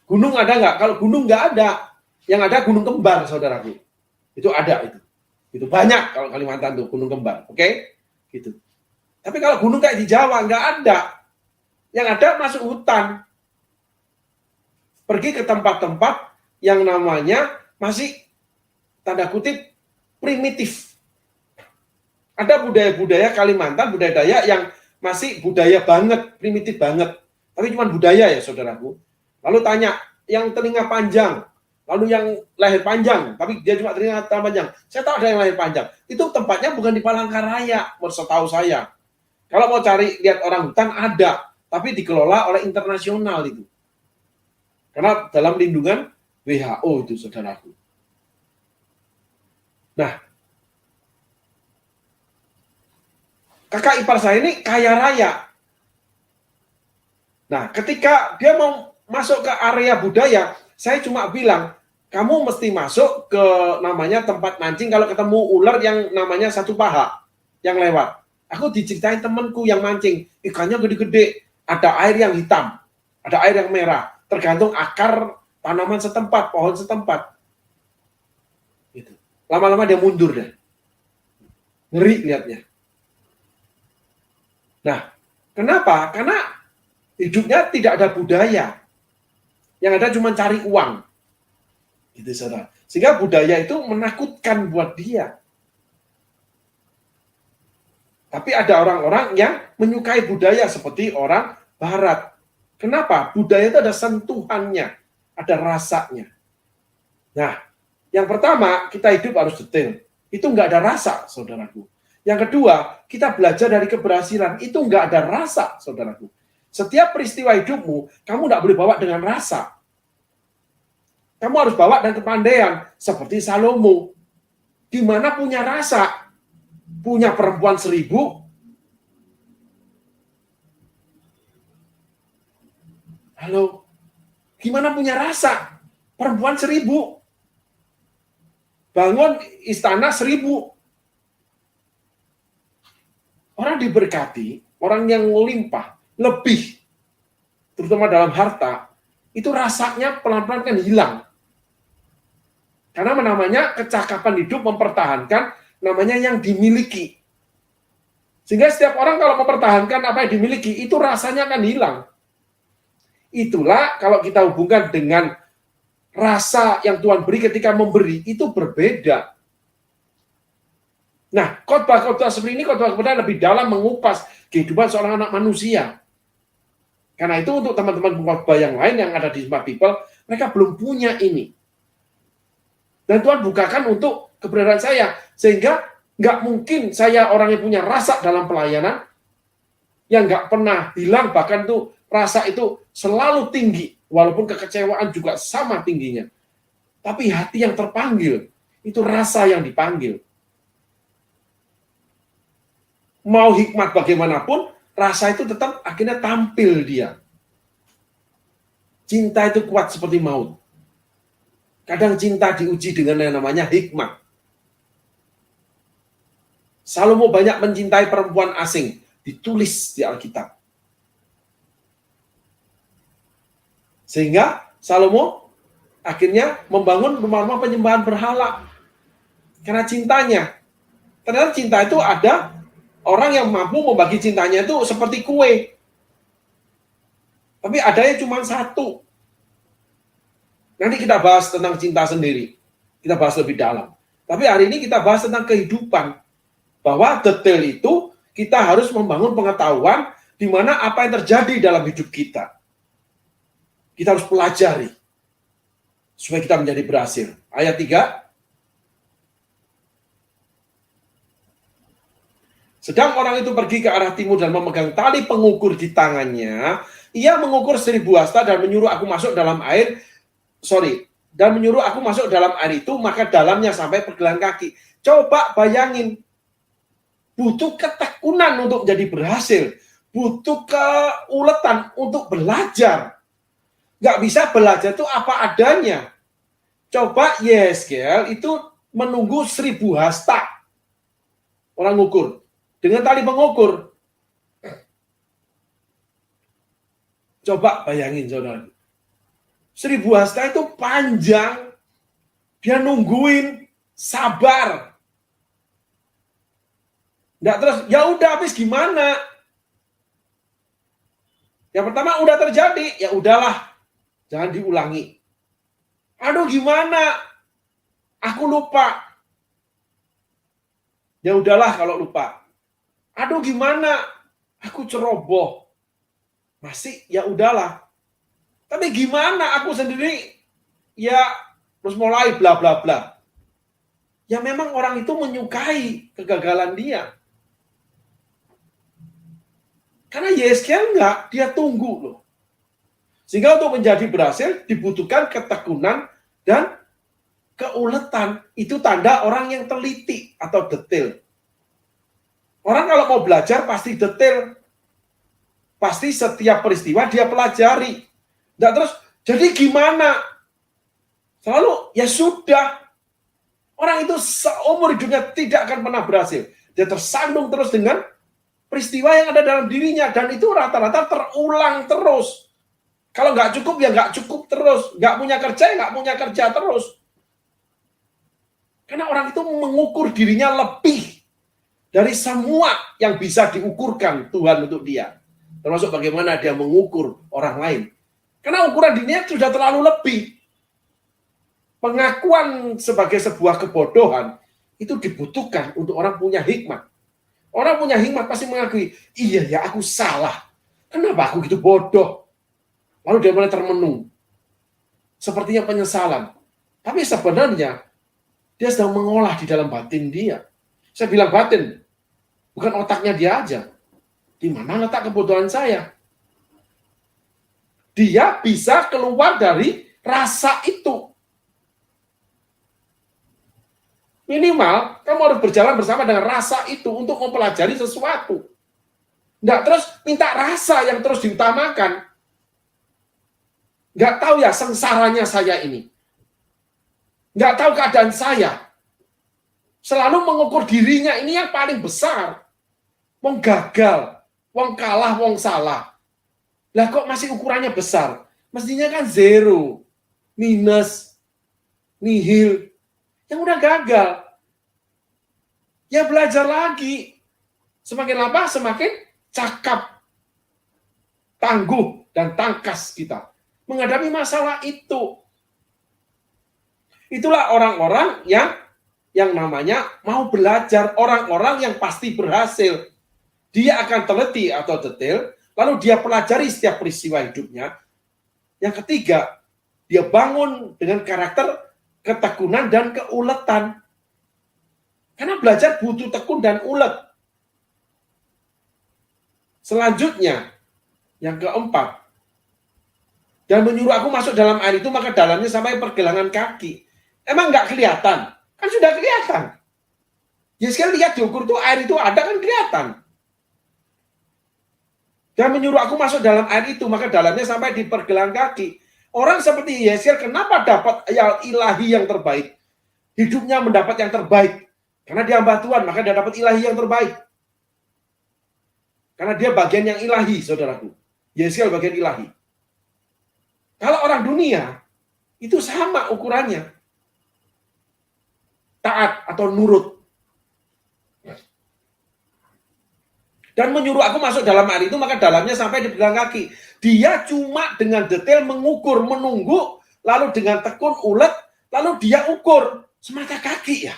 Speaker 2: Gunung ada nggak? Kalau gunung nggak ada. Yang ada gunung kembar, saudaraku. Itu ada itu. Gitu banyak kalau Kalimantan tuh gunung kembar, oke? Gitu. Tapi kalau gunung kayak di Jawa nggak ada. Yang ada masuk hutan. Pergi ke tempat-tempat yang namanya masih tanda kutip primitif. Ada budaya-budaya Kalimantan, budaya Dayak yang masih budaya banget, primitif banget. Tapi cuma budaya ya saudaraku. Lalu tanya, yang telinga panjang, lalu yang leher panjang, tapi dia cuma telinga panjang. Saya tahu ada yang leher panjang. Itu tempatnya bukan di Palangkaraya, setahu saya. Kalau mau cari lihat orang hutan ada, tapi dikelola oleh internasional itu. Karena dalam lindungan WHO itu saudaraku. Nah, kakak ipar saya ini kaya raya. Nah, ketika dia mau masuk ke area budaya, saya cuma bilang, kamu mesti masuk ke namanya tempat mancing kalau ketemu ular yang namanya satu paha yang lewat. Aku diceritain temanku yang mancing, ikannya gede-gede, ada air yang hitam, ada air yang merah, tergantung akar tanaman setempat, pohon setempat. Gitu. Lama-lama dia mundur deh. Ngeri lihatnya. Nah, kenapa? Karena hidupnya tidak ada budaya. Yang ada cuma cari uang. Gitu, saudara. Sehingga budaya itu menakutkan buat dia. Tapi ada orang-orang yang menyukai budaya seperti orang Barat. Kenapa? Budaya itu ada sentuhannya, ada rasanya. Nah, yang pertama, kita hidup harus detail. Itu nggak ada rasa, saudaraku. Yang kedua, kita belajar dari keberhasilan. Itu nggak ada rasa, saudaraku. Setiap peristiwa hidupmu, kamu nggak boleh bawa dengan rasa. Kamu harus bawa dengan kepandaian, seperti Salomo. Di mana punya rasa, punya perempuan 1000. Halo, gimana punya rasa? Perempuan 1000. Bangun istana 1000. Orang diberkati, orang yang melimpah, lebih, terutama dalam harta, itu rasanya pelan-pelan kan hilang. Karena namanya kecakapan hidup mempertahankan namanya yang dimiliki. Sehingga setiap orang kalau mempertahankan apa yang dimiliki, itu rasanya akan hilang. Itulah kalau kita hubungkan dengan rasa yang Tuhan beri ketika memberi, itu berbeda. Nah, khotbah-khotbah seperti ini, khotbah kebenaran lebih dalam mengupas kehidupan seorang anak manusia. Karena itu untuk teman-teman khotbah yang lain yang ada di Smart People, mereka belum punya ini. Dan Tuhan bukakan untuk kebenaran saya. Sehingga nggak mungkin saya orang yang punya rasa dalam pelayanan, yang nggak pernah hilang, bahkan tuh rasa itu selalu tinggi. Walaupun kekecewaan juga sama tingginya. Tapi hati yang terpanggil, itu rasa yang dipanggil. Mau hikmat bagaimanapun, rasa itu tetap akhirnya tampil dia. Cinta itu kuat seperti maut. Kadang cinta diuji dengan yang namanya hikmat. Salomo banyak mencintai perempuan asing, ditulis di Alkitab. Sehingga Salomo akhirnya membangun rumah-rumah penyembahan berhala. Karena cintanya. Ternyata cinta itu ada orang yang mampu membagi cintanya itu seperti kue. Tapi adanya cuma satu. Nanti kita bahas tentang cinta sendiri. Kita bahas lebih dalam. Tapi hari ini kita bahas tentang kehidupan. Bahwa detail itu kita harus membangun pengetahuan di mana apa yang terjadi dalam hidup kita. Kita harus pelajari. Supaya kita menjadi berhasil. Ayat 3. Sedang orang itu pergi ke arah timur dan memegang tali pengukur di tangannya. Ia mengukur 1000 hasta dan menyuruh aku masuk dalam air. Dan menyuruh aku masuk dalam air itu, maka dalamnya sampai pergelangan kaki. Coba bayangin. Butuh ketekunan untuk jadi berhasil. Butuh keuletan untuk belajar. Nggak bisa belajar itu apa adanya. Coba Yeskel itu menunggu 1000 hasta. Orang ngukur. Dengan tali pengukur. Coba bayangin, saudara. 1000 hasta itu panjang. Dia nungguin, sabar. Enggak, terus ya udah habis gimana? Yang pertama udah terjadi, ya udahlah, jangan diulangi. Aduh gimana? Aku lupa. Ya udahlah kalau lupa. Aduh gimana? Aku ceroboh. Masih ya udahlah. Tapi gimana aku sendiri ya terus mulai bla bla bla. Ya memang orang itu menyukai kegagalan dia. Karena Yeskel enggak, dia tunggu loh. Sehingga untuk menjadi berhasil dibutuhkan ketekunan dan keuletan. Itu tanda orang yang teliti atau detail. Orang kalau mau belajar pasti detail. Pasti setiap peristiwa dia pelajari. Nggak terus, jadi gimana? Selalu, ya sudah. Orang itu seumur hidupnya tidak akan pernah berhasil. Dia tersandung terus dengan peristiwa yang ada dalam dirinya. Dan itu rata-rata terulang terus. Kalau nggak cukup, ya nggak cukup terus. Nggak punya kerja, ya nggak punya kerja terus. Karena orang itu mengukur dirinya lebih dari semua yang bisa diukurkan Tuhan untuk dia. Termasuk bagaimana dia mengukur orang lain. Karena ukuran dirinya sudah terlalu lebih. Pengakuan sebagai sebuah kebodohan itu dibutuhkan untuk orang punya hikmat. Orang punya hikmat pasti mengakui, iya ya aku salah. Kenapa aku gitu bodoh? Lalu dia mulai termenung. Sepertinya penyesalan. Tapi sebenarnya dia sedang mengolah di dalam batin dia. Saya bilang batin, bukan otaknya dia aja. Di mana letak kebodohan saya? Dia bisa keluar dari rasa itu. Minimal, kamu harus berjalan bersama dengan rasa itu untuk mempelajari sesuatu. Nggak terus minta rasa yang terus diutamakan. Nggak tahu ya sengsaranya saya ini. Nggak tahu keadaan saya. Selalu mengukur dirinya ini yang paling besar. Wong gagal, wong kalah, wong salah. Lah kok masih ukurannya besar? Mestinya kan zero, minus, nihil. Yang udah gagal. Ya belajar lagi. Semakin lama semakin cakap, tangguh, dan tangkas kita menghadapi masalah itu. Itulah orang-orang yang namanya mau belajar, orang-orang yang pasti berhasil. Dia akan teliti atau detail, lalu dia pelajari setiap peristiwa hidupnya. Yang ketiga, dia bangun dengan karakter ketekunan dan keuletan. Karena belajar butuh tekun dan ulet. Selanjutnya, yang keempat, dan menyuruh aku masuk dalam air itu, maka dalamnya sampai pergelangan kaki. Emang nggak kelihatan? Kan sudah kelihatan. Ya sekali lihat diukur tuh air itu ada kan kelihatan. Dan menyuruh aku masuk dalam air itu, maka dalamnya sampai di pergelangan kaki. Orang seperti Yeskel kenapa dapat ilahi yang terbaik? Hidupnya mendapat yang terbaik. Karena dia hamba Tuhan, maka dia dapat ilahi yang terbaik. Karena dia bagian yang ilahi, saudaraku. Yeskel bagian ilahi. Kalau orang dunia, itu sama ukurannya. Taat atau nurut. Dan menyuruh aku masuk dalam air itu, maka dalamnya sampai di pergelangan kaki. Dia cuma dengan detail mengukur, menunggu, lalu dengan tekun, ulet, lalu dia ukur semata kaki ya.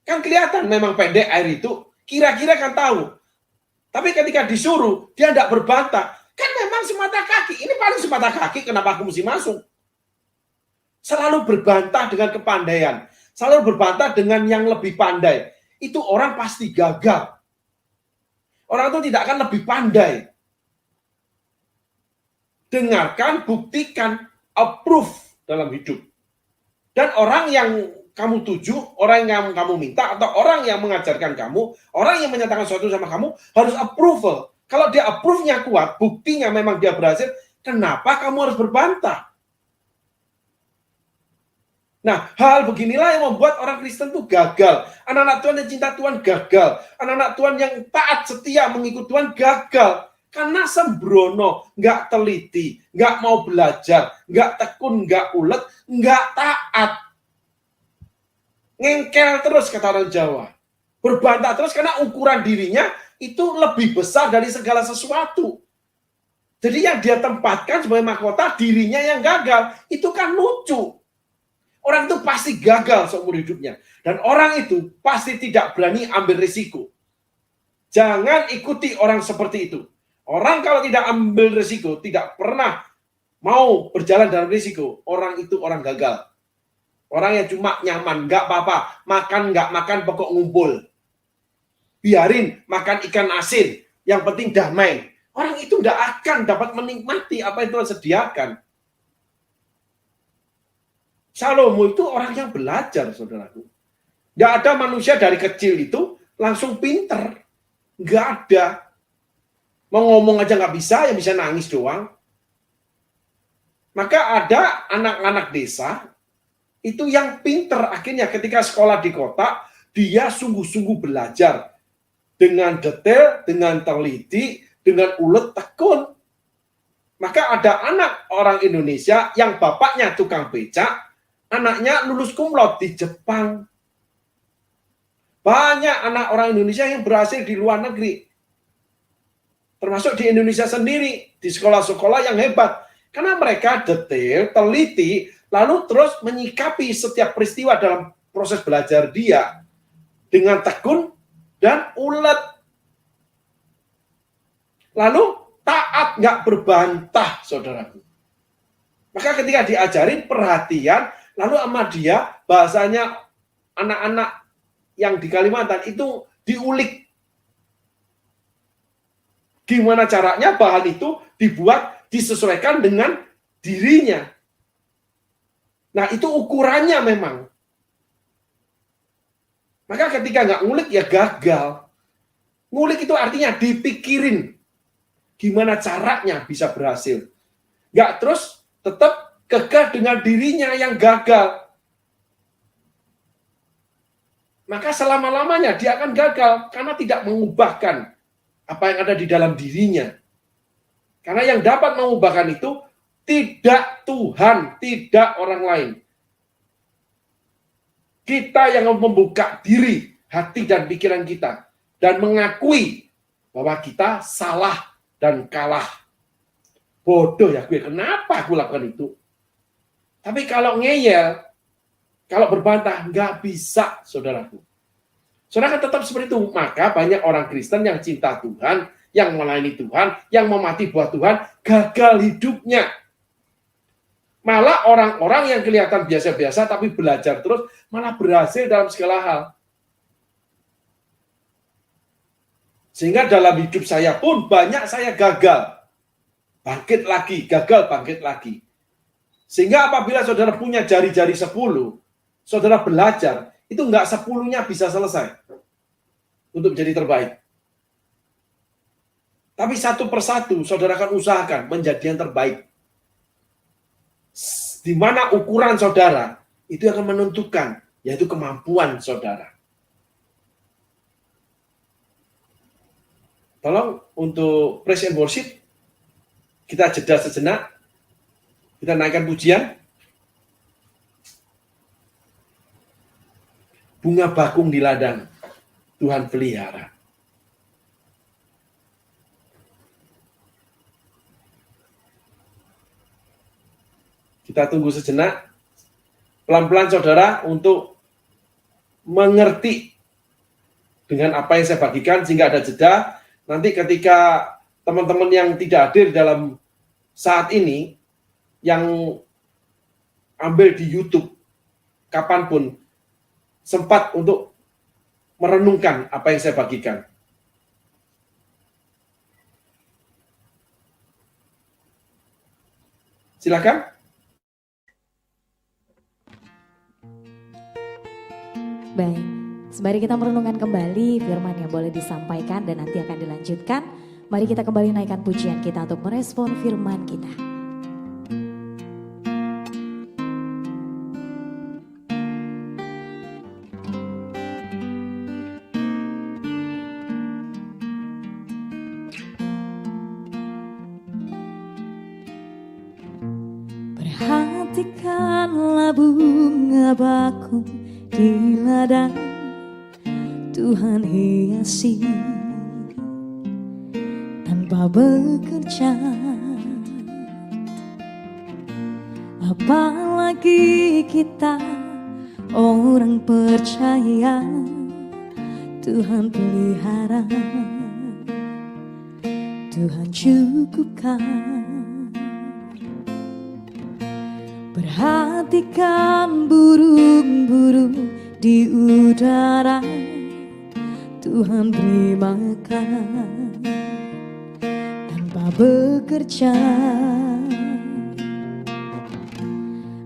Speaker 2: Kan kelihatan memang pendek air itu, kira-kira kan tahu. Tapi ketika disuruh, dia tidak berbantah. Kan memang semata kaki, ini paling semata kaki, kenapa aku mesti masuk? Selalu berbantah dengan kepandaian, selalu berbantah dengan yang lebih pandai. Itu orang pasti gagal. Orang itu tidak akan lebih pandai. Dengarkan, buktikan, approve dalam hidup. Dan orang yang kamu tuju, orang yang kamu minta, atau orang yang mengajarkan kamu, orang yang menyatakan sesuatu sama kamu, harus approval. Kalau dia approve-nya kuat, buktinya memang dia berhasil, kenapa kamu harus berbantah? Nah, hal beginilah yang membuat orang Kristen itu gagal. Anak-anak Tuhan yang cinta Tuhan gagal. Anak-anak Tuhan yang taat setia mengikut Tuhan gagal. Karena sembrono, nggak teliti, nggak mau belajar, nggak tekun, nggak ulet, nggak taat. Ngengkel terus kata orang Jawa. Berbantah terus karena ukuran dirinya itu lebih besar dari segala sesuatu. Jadi yang dia tempatkan sebagai mahkota dirinya yang gagal. Itu kan lucu. Orang itu pasti gagal seumur hidupnya. Dan orang itu pasti tidak berani ambil risiko. Jangan ikuti orang seperti itu. Orang kalau tidak ambil risiko, tidak pernah mau berjalan dalam risiko. Orang itu orang gagal. Orang yang cuma nyaman, nggak apa-apa. Makan nggak makan, pokok ngumpul. Biarin makan ikan asin. Yang penting damai. Orang itu nggak akan dapat menikmati apa yang Tuhan sediakan. Salomo itu orang yang belajar, saudaraku. Nggak ada manusia dari kecil itu langsung pinter. Nggak ada. Mau ngomong aja nggak bisa, yang bisa nangis doang. Maka ada anak-anak desa itu yang pinter. Akhirnya ketika sekolah di kota, dia sungguh-sungguh belajar. Dengan detail, dengan teliti, dengan ulet tekun. Maka ada anak orang Indonesia yang bapaknya tukang becak, anaknya lulus cum laude di Jepang. Banyak anak orang Indonesia yang berhasil di luar negeri. Termasuk di Indonesia sendiri, di sekolah-sekolah yang hebat. Karena mereka detail, teliti, lalu terus menyikapi setiap peristiwa dalam proses belajar dia dengan tekun dan ulet. Lalu taat, nggak berbantah, saudaraku. Maka ketika diajarin perhatian, lalu sama dia bahasanya anak-anak yang di Kalimantan itu diulik. Gimana caranya bahan itu dibuat disesuaikan dengan dirinya. Nah itu ukurannya memang. Maka ketika nggak ngulik ya gagal. Ngulik itu artinya dipikirin. Gimana caranya bisa berhasil. Nggak terus tetap kekeh dengan dirinya yang gagal. Maka selama-lamanya dia akan gagal. Karena tidak mengubahkan apa yang ada di dalam dirinya. Karena yang dapat mengubahkan itu tidak Tuhan, tidak orang lain. Kita yang membuka diri, hati dan pikiran kita. Dan mengakui bahwa kita salah dan kalah. Bodoh ya gue, kenapa aku lakukan itu? Tapi kalau ngeyel, kalau berbantah, nggak bisa, saudaraku. Saudara kan tetap seperti itu. Maka banyak orang Kristen yang cinta Tuhan, yang melayani Tuhan, yang mau mati buat Tuhan, gagal hidupnya. Malah orang-orang yang kelihatan biasa-biasa, tapi belajar terus, malah berhasil dalam segala hal. Sehingga dalam hidup saya pun banyak saya gagal. Bangkit lagi, gagal bangkit lagi. Sehingga apabila saudara punya jari-jari 10, saudara belajar, itu enggak 10-nya bisa selesai untuk menjadi terbaik. Tapi satu persatu saudara akan usahakan menjadi yang terbaik. Di mana ukuran saudara, itu akan menentukan, yaitu kemampuan saudara. Tolong untuk praise and worship, kita jeda sejenak, kita naikkan pujian. Bunga bakung di ladang, Tuhan pelihara. Kita tunggu sejenak, pelan-pelan saudara untuk mengerti dengan apa yang saya bagikan sehingga ada jeda. Nanti ketika teman-teman yang tidak hadir dalam saat ini, yang ambil di YouTube, kapanpun, sempat untuk merenungkan apa yang saya bagikan. Silakan.
Speaker 1: Baik, sembari kita merenungkan kembali firman yang boleh disampaikan dan nanti akan dilanjutkan, mari kita kembali naikkan pujian kita untuk merespon firman kita. Perhatikanlah bunga bakung di ladang, Tuhan hiasi tanpa bekerja. Apalagi kita orang percaya, Tuhan pelihara, Tuhan cukupkan. Perhatikan burung-burung di udara, Tuhan beri makan tanpa bekerja.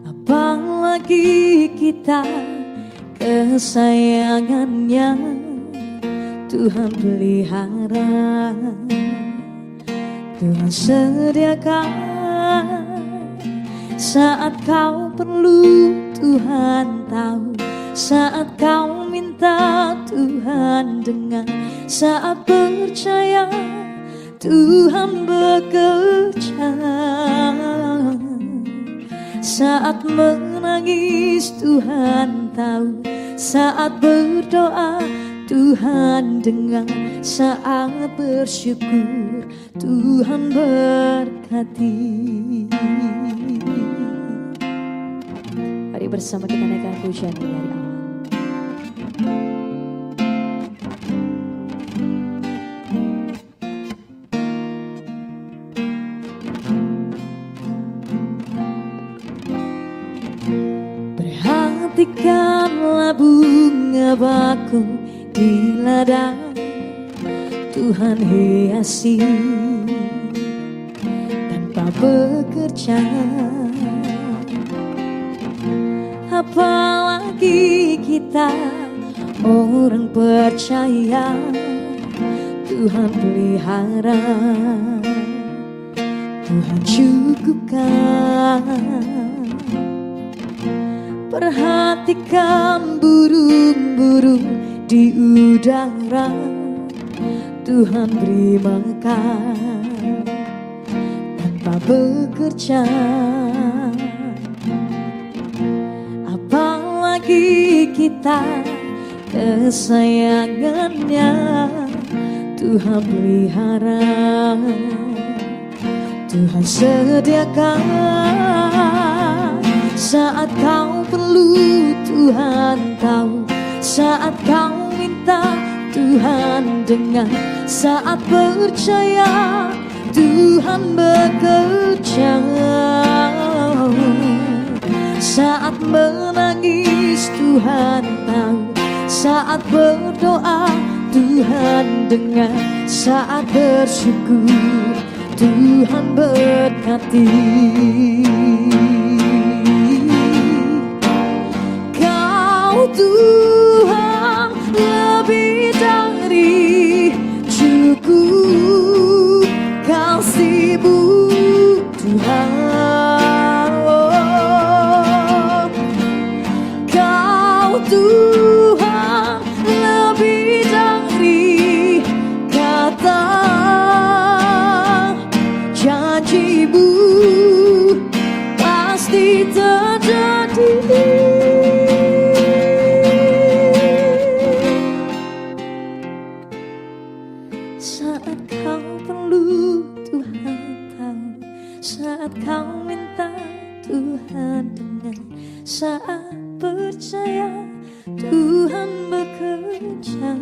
Speaker 1: Apalagi kita kesayangannya, Tuhan pelihara, Tuhan sediakan. Saat kau perlu, Tuhan tahu. Saat kau minta, Tuhan dengar. Saat percaya, Tuhan bekerja. Saat menangis, Tuhan tahu. Saat berdoa, Tuhan dengar. Saat bersyukur, Tuhan berkati. Mari bersama kita naikkan pujian dari awal. Perhatikanlah bunga bakung di ladang, Tuhan hiasi tanpa bekerja. Apalagi kita orang percaya, Tuhan pelihara, Tuhan cukupkan. Perhatikan burung-burung di udara, Tuhan beri makan tanpa bekerja. Apalagi kita kesayangannya, Tuhan pelihara, Tuhan sediakan. Saat kau perlu, Tuhan tahu. Saat kau minta, Tuhan dengar. Saat percaya, Tuhan bekerja. Saat menangis, Tuhan tahu. Saat berdoa, Tuhan dengar. Saat bersyukur, Tuhan berkati. Kau Tuhan lebih dari cukup, kasih-Mu Tuhan. Tuhan lebih dari kata, janji-Mu pasti terjadi. Saat kau perlu, Tuhan tahu. Saat kau minta, Tuhan dengar. Saat percaya, Tuhan bekerja.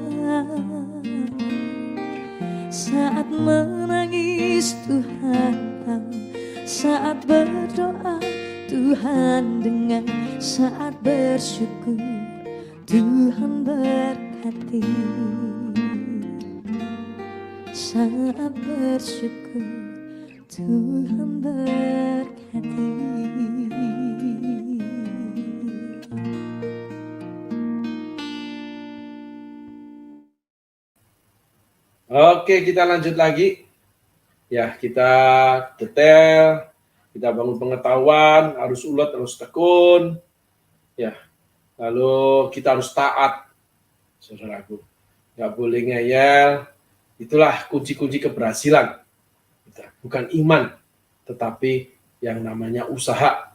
Speaker 1: Saat menangis, Tuhan tahu. Saat berdoa, Tuhan dengar. Saat bersyukur, Tuhan berkati. Saat bersyukur, Tuhan berkati.
Speaker 2: Oke, kita lanjut lagi. Ya, kita detail, kita bangun pengetahuan, harus ulet, harus tekun. Ya, lalu kita harus taat, saudaraku. Nggak boleh ngeyel. Itulah kunci-kunci keberhasilan. Bukan iman, tetapi yang namanya usaha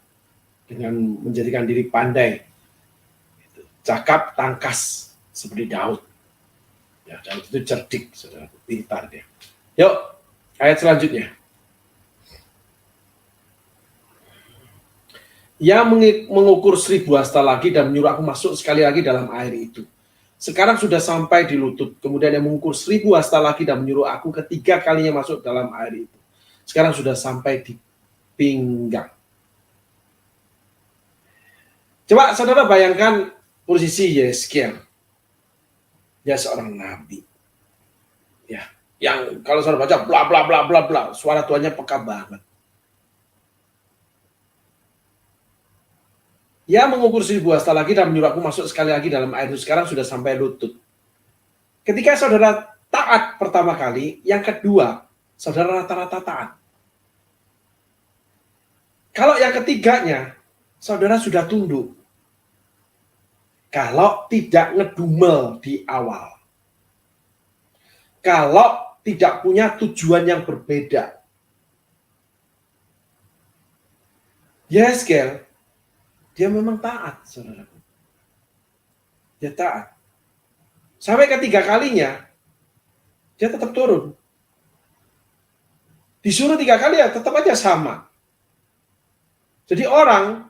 Speaker 2: dengan menjadikan diri pandai. Cakap tangkas seperti Daud. Ya, dan itu cerdik, saudara, pintar dia. Yuk, ayat selanjutnya. Ia mengukur 1000 hasta lagi dan menyuruh aku masuk sekali lagi dalam air itu. Sekarang sudah sampai di lutut. Kemudian dia mengukur 1000 hasta lagi dan menyuruh aku ketiga kalinya masuk dalam air itu. Sekarang sudah sampai di pinggang. Coba saudara bayangkan posisi Yeskiel. Dia seorang nabi. Ya, yang kalau saudara baca bla bla bla bla bla, suara Tuhannya peka banget. Ia mengukur 1000 hasta lagi dan menyuruh aku masuk sekali lagi dalam air itu. Sekarang sudah sampai lutut. Ketika saudara taat pertama kali, yang kedua, saudara rata-rata taat. Kalau yang ketiganya, saudara sudah tunduk. Kalau tidak ngedumel di awal. Kalau tidak punya tujuan yang berbeda. Yeskiel, dia memang taat, saudara. Dia taat. Sampai ketiga kalinya, dia tetap turun. Disuruh 3 kali ya tetap aja sama. Jadi orang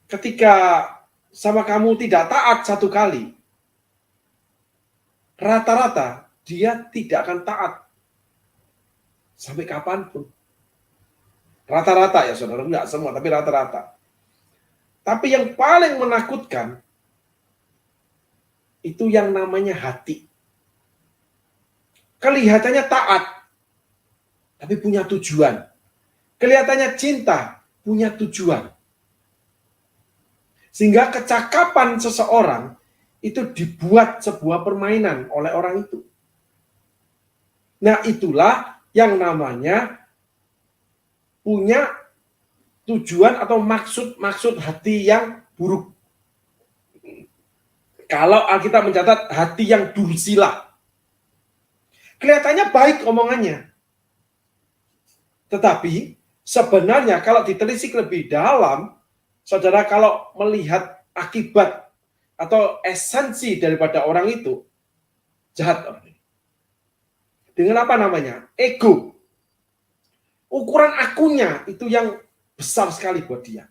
Speaker 2: ketika sama kamu tidak taat 1 kali, rata-rata dia tidak akan taat sampai kapanpun. Rata-rata ya saudara, enggak semua, tapi rata-rata. Tapi yang paling menakutkan itu yang namanya hati. Kelihatannya taat, tapi punya tujuan. Kelihatannya cinta, punya tujuan. Sehingga kecakapan seseorang itu dibuat sebuah permainan oleh orang itu. Nah, itulah yang namanya punya tujuan atau maksud hati yang buruk. Kalau Alkitab mencatat hati yang dursila. Kelihatannya baik omongannya. Tetapi sebenarnya kalau ditelisik lebih dalam, saudara kalau melihat akibat atau esensi daripada orang itu, jahat orang ini. Dengan apa namanya? Ego. Ukuran akunya itu yang besar sekali buat dia.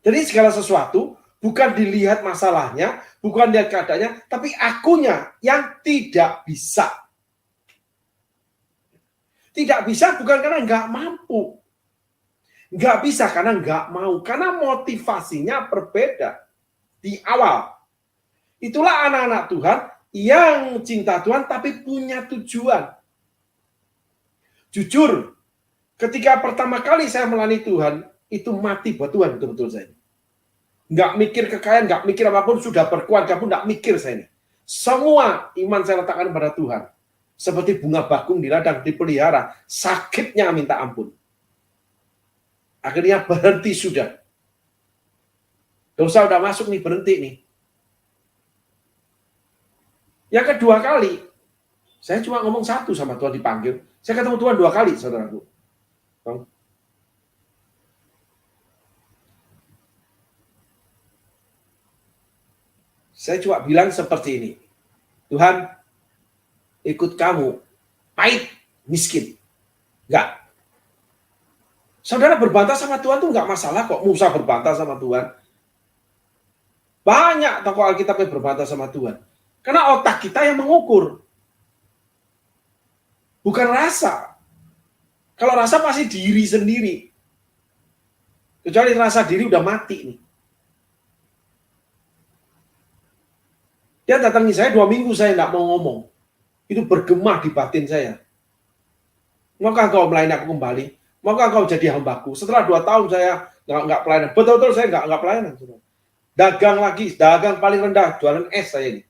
Speaker 2: Jadi segala sesuatu bukan dilihat masalahnya, bukan dilihat keadaannya, tapi akunya yang tidak bisa. Tidak bisa bukan karena nggak mampu. Nggak bisa karena nggak mau. Karena motivasinya berbeda di awal. Itulah anak-anak Tuhan yang cinta Tuhan tapi punya tujuan. Jujur, ketika pertama kali saya melayani Tuhan, itu mati buat Tuhan betul-betul saya. Nggak mikir kekayaan, nggak mikir apapun, sudah berkeluarga pun nggak mikir saya ini. Semua iman saya letakkan pada Tuhan. Seperti bunga bakung di ladang, dipelihara. Sakitnya minta ampun. Akhirnya berhenti sudah. Dosa udah masuk nih, berhenti nih. Yang kedua kali, saya cuma ngomong 1 sama Tuhan dipanggil. Saya ketemu Tuhan 2 kali, saudaraku. Saya cuma bilang seperti ini. Tuhan, ikut kamu, pahit, miskin. Enggak. Saudara berbantah sama Tuhan tuh enggak masalah kok. Musa berbantah sama Tuhan. Banyak tokoh Alkitab yang berbantah sama Tuhan. Karena otak kita yang mengukur. Bukan rasa. Kalau rasa pasti diri sendiri. Kecuali rasa diri udah mati nih. Dia datangi saya 2 minggu saya enggak mau ngomong. Itu bergema di batin saya. Maukah kau melayani aku kembali? Maukah kau jadi hambaku? Setelah 2 tahun saya nggak pelayanan. Betul-betul saya nggak pelayanan. Dagang lagi, dagang paling rendah, jualan es saya ini.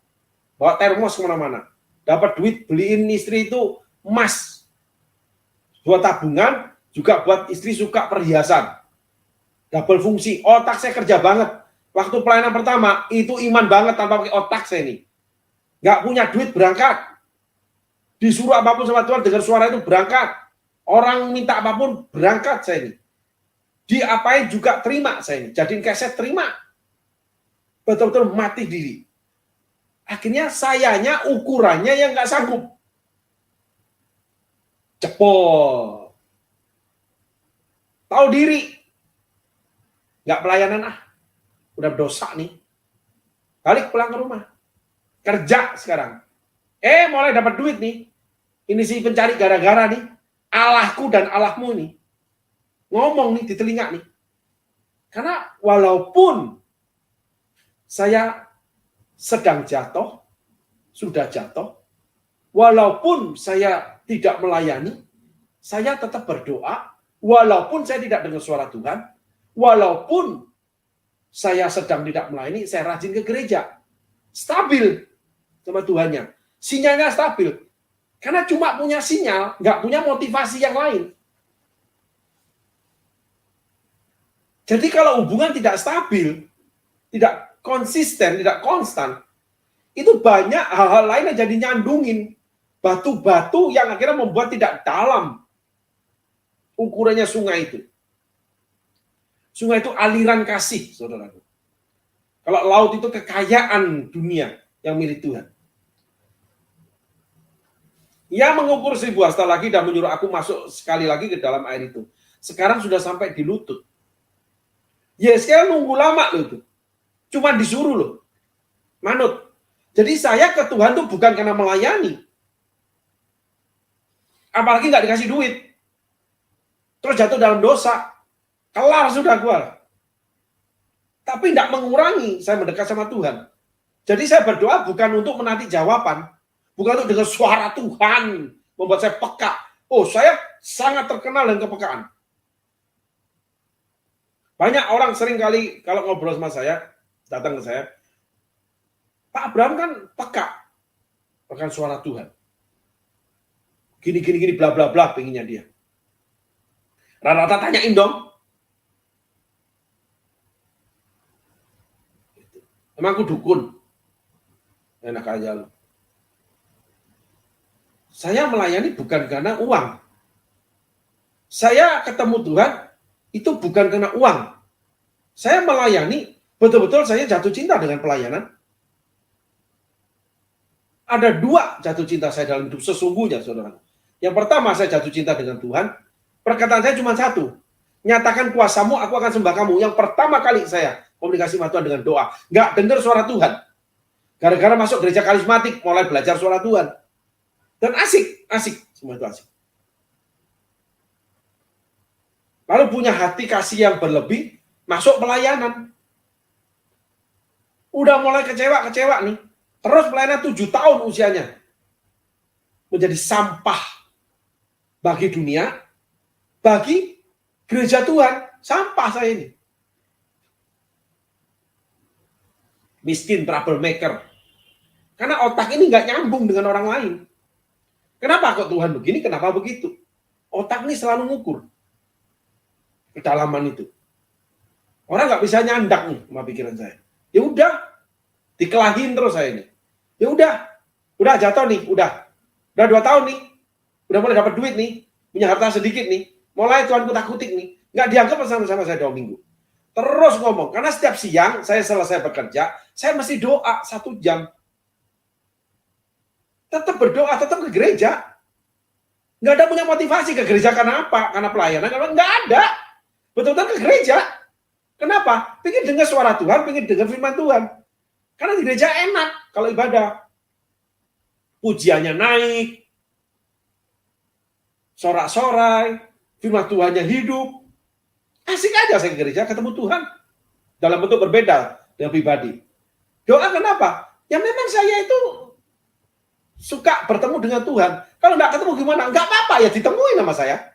Speaker 2: Bawa termos kemana-mana. Dapat duit, beliin istri itu emas. Buat tabungan, juga buat istri suka perhiasan. Double fungsi. Otak saya kerja banget. Waktu pelayanan pertama, itu iman banget tanpa pakai otak saya ini. Nggak punya duit, berangkat. Disuruh apapun sama Tuhan, dengar suara itu berangkat. Orang minta apapun, berangkat saya ini. Diapain juga terima saya ini. Jadiin keset, terima. Betul-betul mati diri. Akhirnya sayanya ukurannya yang nggak sanggup. Jebol. Tahu diri. Nggak pelayanan Udah dosa nih. Balik pulang ke rumah. Kerja sekarang. Mulai dapat duit nih. Ini si pencari gara-gara nih. Allahku dan Allahmu nih. Ngomong nih di telinga nih. Karena walaupun saya sedang jatuh, sudah jatuh, walaupun saya tidak melayani, saya tetap berdoa, walaupun saya tidak dengar suara Tuhan, walaupun saya sedang tidak melayani, saya rajin ke gereja. Stabil sama Tuhannya. Sinyalnya stabil. Karena cuma punya sinyal, nggak punya motivasi yang lain. Jadi kalau hubungan tidak stabil, tidak konsisten, tidak konstan, itu banyak hal-hal lain yang jadi nyandungin. Batu-batu yang akhirnya membuat tidak dalam ukurannya sungai itu. Sungai itu aliran kasih, saudaraku. Kalau laut itu kekayaan dunia yang milik Tuhan. Ia mengukur 1000 hasta lagi dan menyuruh aku masuk sekali lagi ke dalam air itu. Sekarang sudah sampai di lutut. Sekarang nunggu lama loh itu. Cuma disuruh loh. Manut. Jadi saya ke Tuhan itu bukan karena melayani. Apalagi nggak dikasih duit. Terus jatuh dalam dosa. Kelar sudah gue. Tapi tidak mengurangi saya mendekat sama Tuhan. Jadi saya berdoa bukan untuk menanti jawaban. Bukan untuk dengar suara Tuhan. Membuat saya peka. Saya sangat terkenal dengan kepekaan. Banyak orang sering kali kalau ngobrol sama saya, datang ke saya, Pak Abraham kan peka akan suara Tuhan. Gini, bla bla bla, pengennya dia. Rata-rata tanyain dong. Emang aku dukun? Enak aja lu. Saya melayani bukan karena uang. Saya ketemu Tuhan, itu bukan karena uang. Saya melayani, betul-betul saya jatuh cinta dengan pelayanan. Ada 2 jatuh cinta saya dalam hidup sesungguhnya, saudara. Yang pertama, saya jatuh cinta dengan Tuhan. Perkataan saya cuma satu. Nyatakan kuasamu, aku akan sembah kamu. Yang pertama kali saya komunikasi sama Tuhan dengan doa. Nggak dengar suara Tuhan. Gara-gara masuk gereja karismatik, mulai belajar suara Tuhan. Dan asik. Semua itu asik. Lalu punya hati kasih yang berlebih, masuk pelayanan. Udah mulai kecewa nih. Terus pelayanan 7 tahun usianya. Menjadi sampah bagi dunia, bagi gereja Tuhan. Sampah saya ini. Miskin, troublemaker. Karena otak ini nggak nyambung dengan orang lain. Kenapa kok Tuhan begini, kenapa begitu? Otak ini selalu ngukur. Kedalaman itu. Orang nggak bisa nyandak nih sama pikiran saya. Ya udah, dikelahin terus saya ini. Ya udah jatuh nih, udah 2 tahun nih, udah mulai dapat duit nih, punya harta sedikit nih, mulai Tuhan kutak-kutik nih, nggak dianggap sama saya 2 minggu. Terus ngomong, karena setiap siang saya selesai bekerja, saya mesti doa 1 jam. Tetap berdoa, tetap ke gereja. Nggak ada punya motivasi ke gereja karena apa? Karena pelayanan, nggak ada. Betul-betul ke gereja. Kenapa? Pengen dengar suara Tuhan, pengen dengar firman Tuhan. Karena di gereja enak kalau ibadah. Pujiannya naik, sorak-sorai, firman Tuhannya hidup. Asik aja saya ke gereja, ketemu Tuhan. Dalam bentuk berbeda dengan pribadi. Doa kenapa? Ya memang saya itu suka bertemu dengan Tuhan. Kalau nggak ketemu gimana? Nggak apa-apa, ya ditemuin sama saya.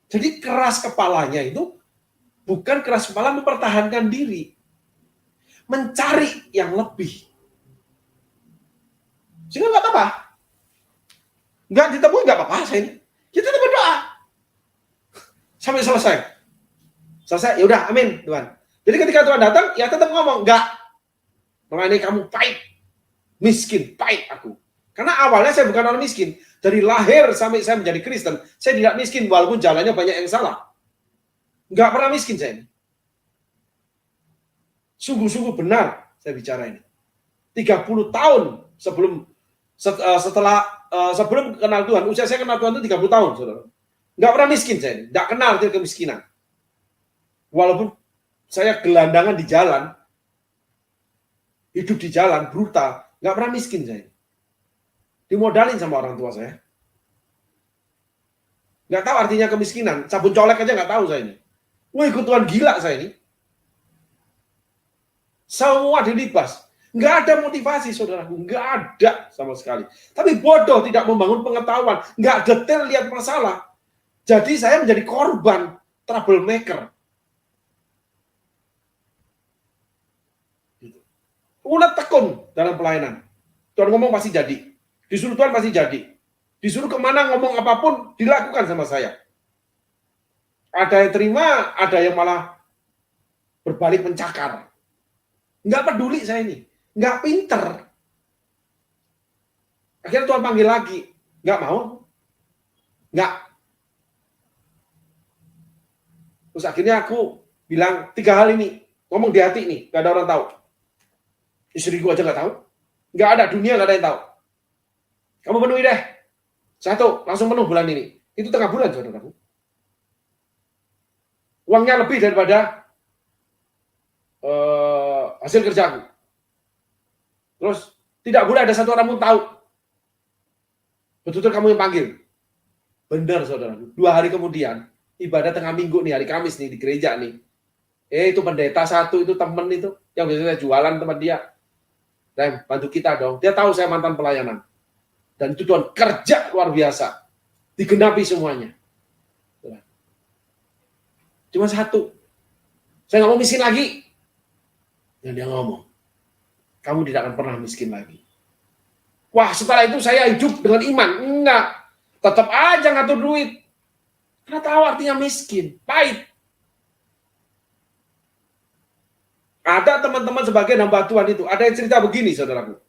Speaker 2: Jadi keras kepalanya itu bukan keras kepala mempertahankan diri. Mencari yang lebih. Sehingga nggak apa-apa. Nggak ditemuin nggak apa-apa saya ini. Kita tetap berdoa. Sampai selesai. Selesai, ya udah, amin Tuhan. Jadi ketika Tuhan datang, ya tetap ngomong, nggak. Mengenai kamu pahit. Miskin, pahit aku. Karena awalnya saya bukan orang miskin. Dari lahir sampai saya menjadi Kristen, saya tidak miskin walaupun jalannya banyak yang salah. Nggak pernah miskin saya ini. Sungguh-sungguh benar saya bicara ini. 30 tahun sebelum kenal Tuhan. Usia saya kenal Tuhan itu 30 tahun, saudara. Nggak pernah miskin saya, nggak kenal arti kemiskinan. Walaupun saya gelandangan di jalan, hidup di jalan, brutal, nggak pernah miskin saya. Dimodalin sama orang tua saya. Nggak tahu artinya kemiskinan, sabun colek aja nggak tahu saya ini. Wah, ikut Tuhan gila saya ini. Semua dilibas. Nggak ada motivasi, saudaraku. Nggak ada sama sekali. Tapi bodoh, tidak membangun pengetahuan. Nggak detail lihat masalah. Jadi saya menjadi korban troublemaker. Ulet tekun dalam pelayanan. Tuhan ngomong pasti jadi. Disuruh Tuhan pasti jadi. Disuruh kemana ngomong apapun, dilakukan sama saya. Ada yang terima, ada yang malah berbalik mencakar. Nggak peduli saya ini. Nggak pinter. Akhirnya Tuhan panggil lagi. Nggak mau. Nggak. Terus akhirnya aku bilang 3 hal ini. Ngomong di hati nih. Nggak ada orang tahu. Istriku aja nggak tahu. Nggak ada. Dunia nggak ada yang tahu. Kamu penuhi deh. 1. Langsung penuh bulan ini. Itu tengah bulan, saudaraku. Uangnya lebih daripada hasil kerjaku. Terus tidak boleh ada satu orang pun tahu. Betul-betul kamu yang panggil. Benar, saudaraku. 2 hari kemudian, ibadah tengah minggu nih, hari Kamis nih, di gereja nih. Itu pendeta satu, itu temen itu, yang biasanya jualan tempat dia. Dan bantu kita dong. Dia tahu saya mantan pelayanan. Dan itu Tuhan kerja luar biasa. Digenapi semuanya. Cuma 1. Saya nggak mau miskin lagi. Dan dia ngomong, kamu tidak akan pernah miskin lagi. Wah, setelah itu saya hidup dengan iman. Enggak. Tetap aja ngatur duit. Karena tahu artinya miskin. Pahit. Ada teman-teman sebagai hamba Tuhan itu. Ada yang cerita begini, saudaraku.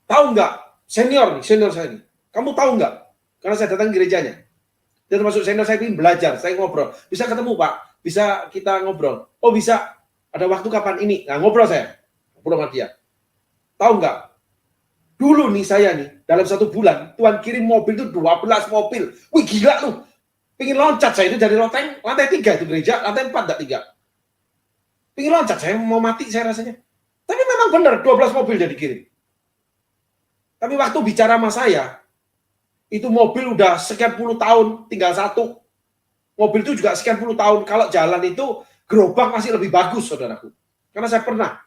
Speaker 2: Tahu nggak? Senior saya ini. Kamu tahu nggak? Karena saya datang ke gerejanya. Dia termasuk senior, saya ingin belajar. Saya ngobrol. Bisa ketemu, Pak? Bisa kita ngobrol? Oh, bisa. Ada waktu kapan ini? Nah, ngobrol saya. Ngobrol sama dia. Tahu nggak? Dulu nih saya nih, dalam 1 bulan, Tuhan kirim mobil itu 12 mobil. Wih, gila lu. Pengen loncat saya itu dari lantai 3 itu gereja, lantai 4 enggak 3. Pengen loncat, saya mau mati saya rasanya. Tapi memang benar, 12 mobil jadi kirim. Tapi waktu bicara sama saya, itu mobil udah sekian puluh tahun, tinggal 1. Mobil itu juga sekian puluh tahun. Kalau jalan itu, gerobak masih lebih bagus, saudaraku. Karena saya pernah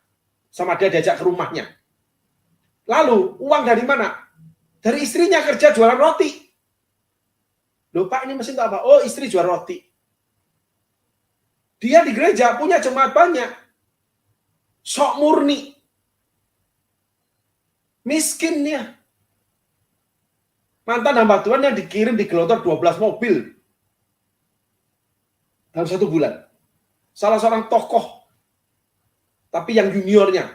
Speaker 2: sama dia diajak ke rumahnya. Lalu, uang dari mana? Dari istrinya kerja jualan roti. Loh, Pak, ini mesin apa? Oh, istri jual roti. Dia di gereja punya jemaat banyak. Sok murni. Miskin dia. Mantan hamba Tuhan yang dikirim di Gelotor 12 mobil. Dalam 1 bulan. Salah seorang tokoh. Tapi yang juniornya.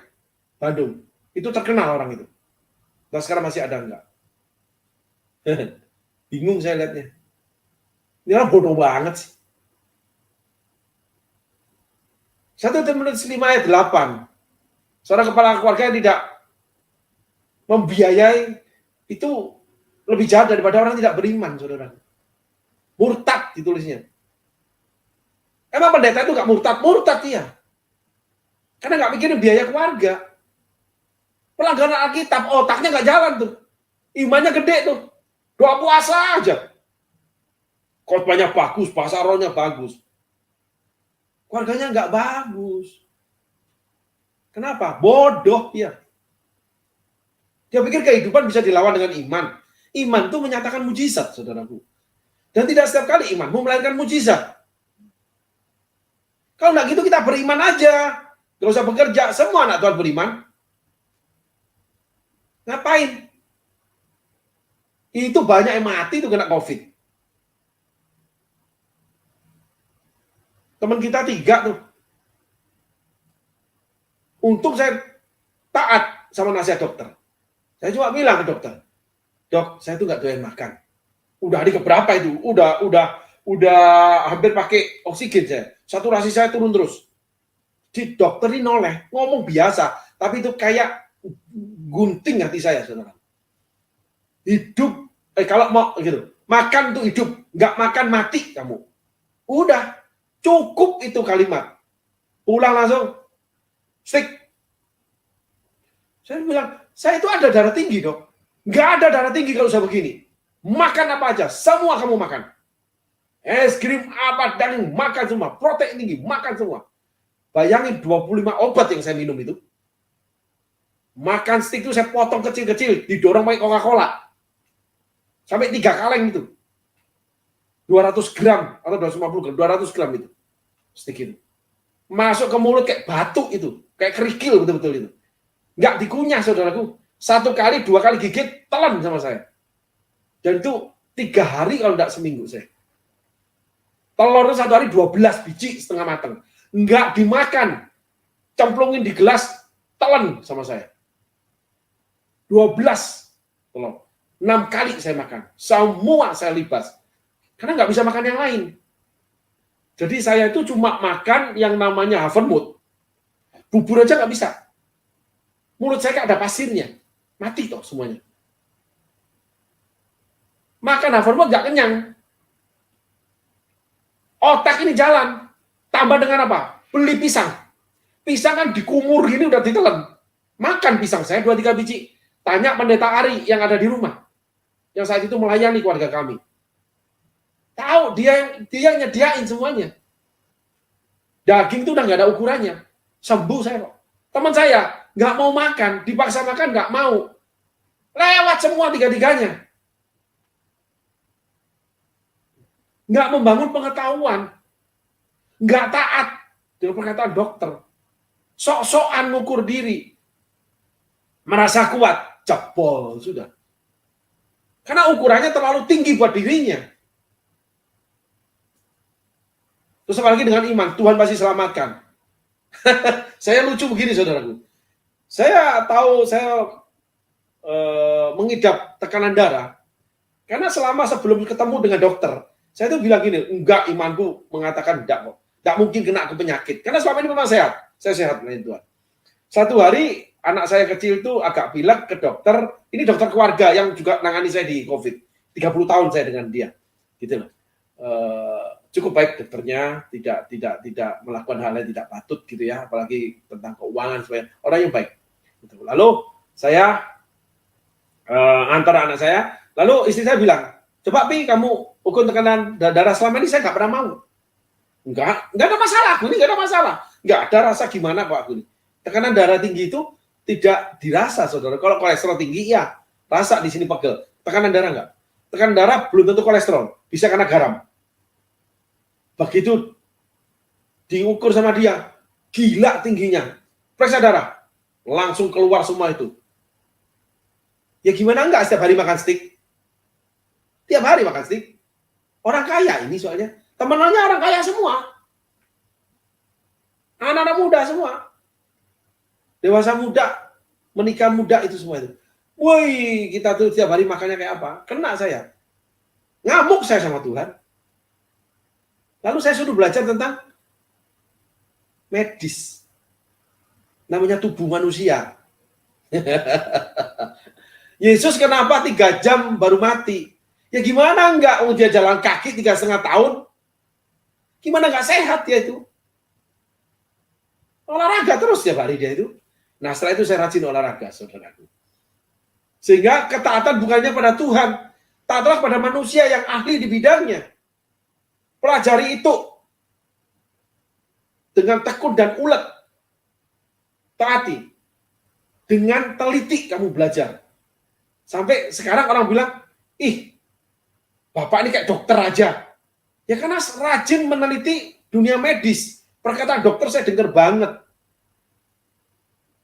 Speaker 2: Bandung. Itu terkenal orang itu. Dan sekarang masih ada enggak? Bingung saya lihatnya. Ini orang bodoh banget sih. 1 Timotius 5 ayat 8. Seorang kepala keluarga yang tidak membiayai itu lebih jahat daripada orang tidak beriman, saudara. Murtad ditulisnya. Emang pendeta itu nggak murtad? Murtad dia. Karena nggak mikirin biaya keluarga. Pelanggaran Alkitab, otaknya nggak jalan tuh. Imannya gede tuh. Doa puasa aja. Khotbahnya bagus, bahasa rohnya bagus. Keluarganya nggak bagus. Kenapa? Bodoh dia. Dia pikir kehidupan bisa dilawan dengan iman. Iman itu menyatakan mujizat, saudaraku. Dan tidak setiap kali imanmu melahirkan mujizat. Kalau nggak gitu kita beriman aja. Nggak usah bekerja. Semua anak Tuhan beriman. Ngapain? Itu banyak yang mati itu kena COVID. Teman kita 3 tuh. Untung saya taat sama nasihat dokter. Saya cuma bilang ke dokter, Dok, saya tuh nggak doyan makan. Udah hari keberapa itu? Udah hampir pakai oksigen saya. Saturasi saya turun terus. Di dokter ini noleh, ngomong biasa. Tapi itu kayak gunting hati saya, saudara. Hidup, kalau mau gitu, makan untuk hidup, nggak makan mati kamu. Udah, cukup itu kalimat. Pulang langsung, stick. Saya bilang, saya itu ada darah tinggi dok. Nggak ada darah tinggi kalau saya begini. Makan apa aja, semua kamu makan. Es krim apa, daging, makan semua. Protein tinggi, makan semua. Bayangin 25 obat yang saya minum itu. Makan stick itu saya potong kecil-kecil, didorong pakai Coca-Cola. Sampai 3 kaleng itu. 200 gram atau 250 gram, 200 gram itu. Stick itu. Masuk ke mulut kayak batu itu. Kayak kerikil betul-betul itu. Nggak dikunyah, saudaraku. 1 kali, 2 kali gigit, telan sama saya. Dan itu 3 hari kalau nggak seminggu saya. Telur itu 1 hari 12 biji setengah matang. Nggak dimakan. Cemplungin di gelas, telan sama saya. 12 telur. 6 kali saya makan. Semua saya libas. Karena nggak bisa makan yang lain. Jadi saya itu cuma makan yang namanya Havermut. Bubur aja nggak bisa. Mulut saya kayak ada pasirnya. Mati toh semuanya. Makan Havermut nggak kenyang. Otak ini jalan. Tambah dengan apa? Beli pisang. Pisang kan dikumur gini udah ditelan. Makan pisang saya 2-3 biji. Tanya pendeta Ari yang ada di rumah. Yang saat itu melayani keluarga kami. Tahu, dia yang nyediain semuanya. Daging itu udah nggak ada ukurannya. Sembuh saya kok. Teman saya nggak mau makan, dipaksa makan nggak mau. Lewat semua 3-tiganya. Nggak membangun pengetahuan. Nggak taat dengan perkataan dokter. Sok-sokan ngukur diri. Merasa kuat, jebol sudah. Karena ukurannya terlalu tinggi buat dirinya. Terus apalagi dengan iman, Tuhan pasti selamatkan. Saya lucu begini, saudaraku. Saya tahu saya mengidap tekanan darah. Karena sebelum ketemu dengan dokter, saya tuh bilang gini, enggak, imanku mengatakan enggak kok. Enggak mungkin kena aku penyakit. Karena selama ini memang sehat. Saya sehat, melalui Tuhan. Satu hari, anak saya kecil itu agak pilek ke dokter. Ini dokter keluarga yang juga nangani saya di COVID. 30 tahun saya dengan dia. Gitu loh. Cukup baik dokternya, tidak melakukan hal yang tidak patut gitu ya, apalagi tentang keuangan, supaya orang yang baik. Gitu. Lalu saya antar anak saya, lalu istri saya bilang, coba Pi, kamu ukur tekanan darah. Selama ini saya nggak pernah mau. Enggak ada masalah, aku ini nggak ada masalah. Nggak ada rasa gimana kok aku ini. Tekanan darah tinggi itu tidak dirasa, saudara. Kalau kolesterol tinggi, ya rasa di sini pegel. Tekanan darah enggak. Tekanan darah belum tentu kolesterol, bisa karena garam. Begitu diukur sama dia, gila tingginya. Periksa darah, langsung keluar semua itu. Ya gimana enggak setiap hari makan steak? Tiap hari makan steak. Orang kaya ini soalnya. Temenannya orang kaya semua. Anak-anak muda semua. Dewasa muda, menikah muda itu semua itu. Woi, kita tuh tiap hari makannya kayak apa? Kena saya. Ngamuk saya sama Tuhan. Lalu saya suruh belajar tentang medis. Namanya tubuh manusia. Yesus kenapa 3 jam baru mati? Ya gimana enggak? Dia jalan kaki 3,5 tahun. Gimana enggak sehat dia itu? Olahraga terus tiap hari dia itu. Nah setelah itu saya rajin olahraga, saudaraku. Sehingga ketaatan bukannya pada Tuhan, taatlah pada manusia yang ahli di bidangnya. Pelajari itu dengan tekun dan ulet. Taati. Dengan teliti kamu belajar. Sampai sekarang orang bilang, ih, Bapak ini kayak dokter aja. Ya karena rajin meneliti dunia medis. Perkataan dokter saya dengar banget.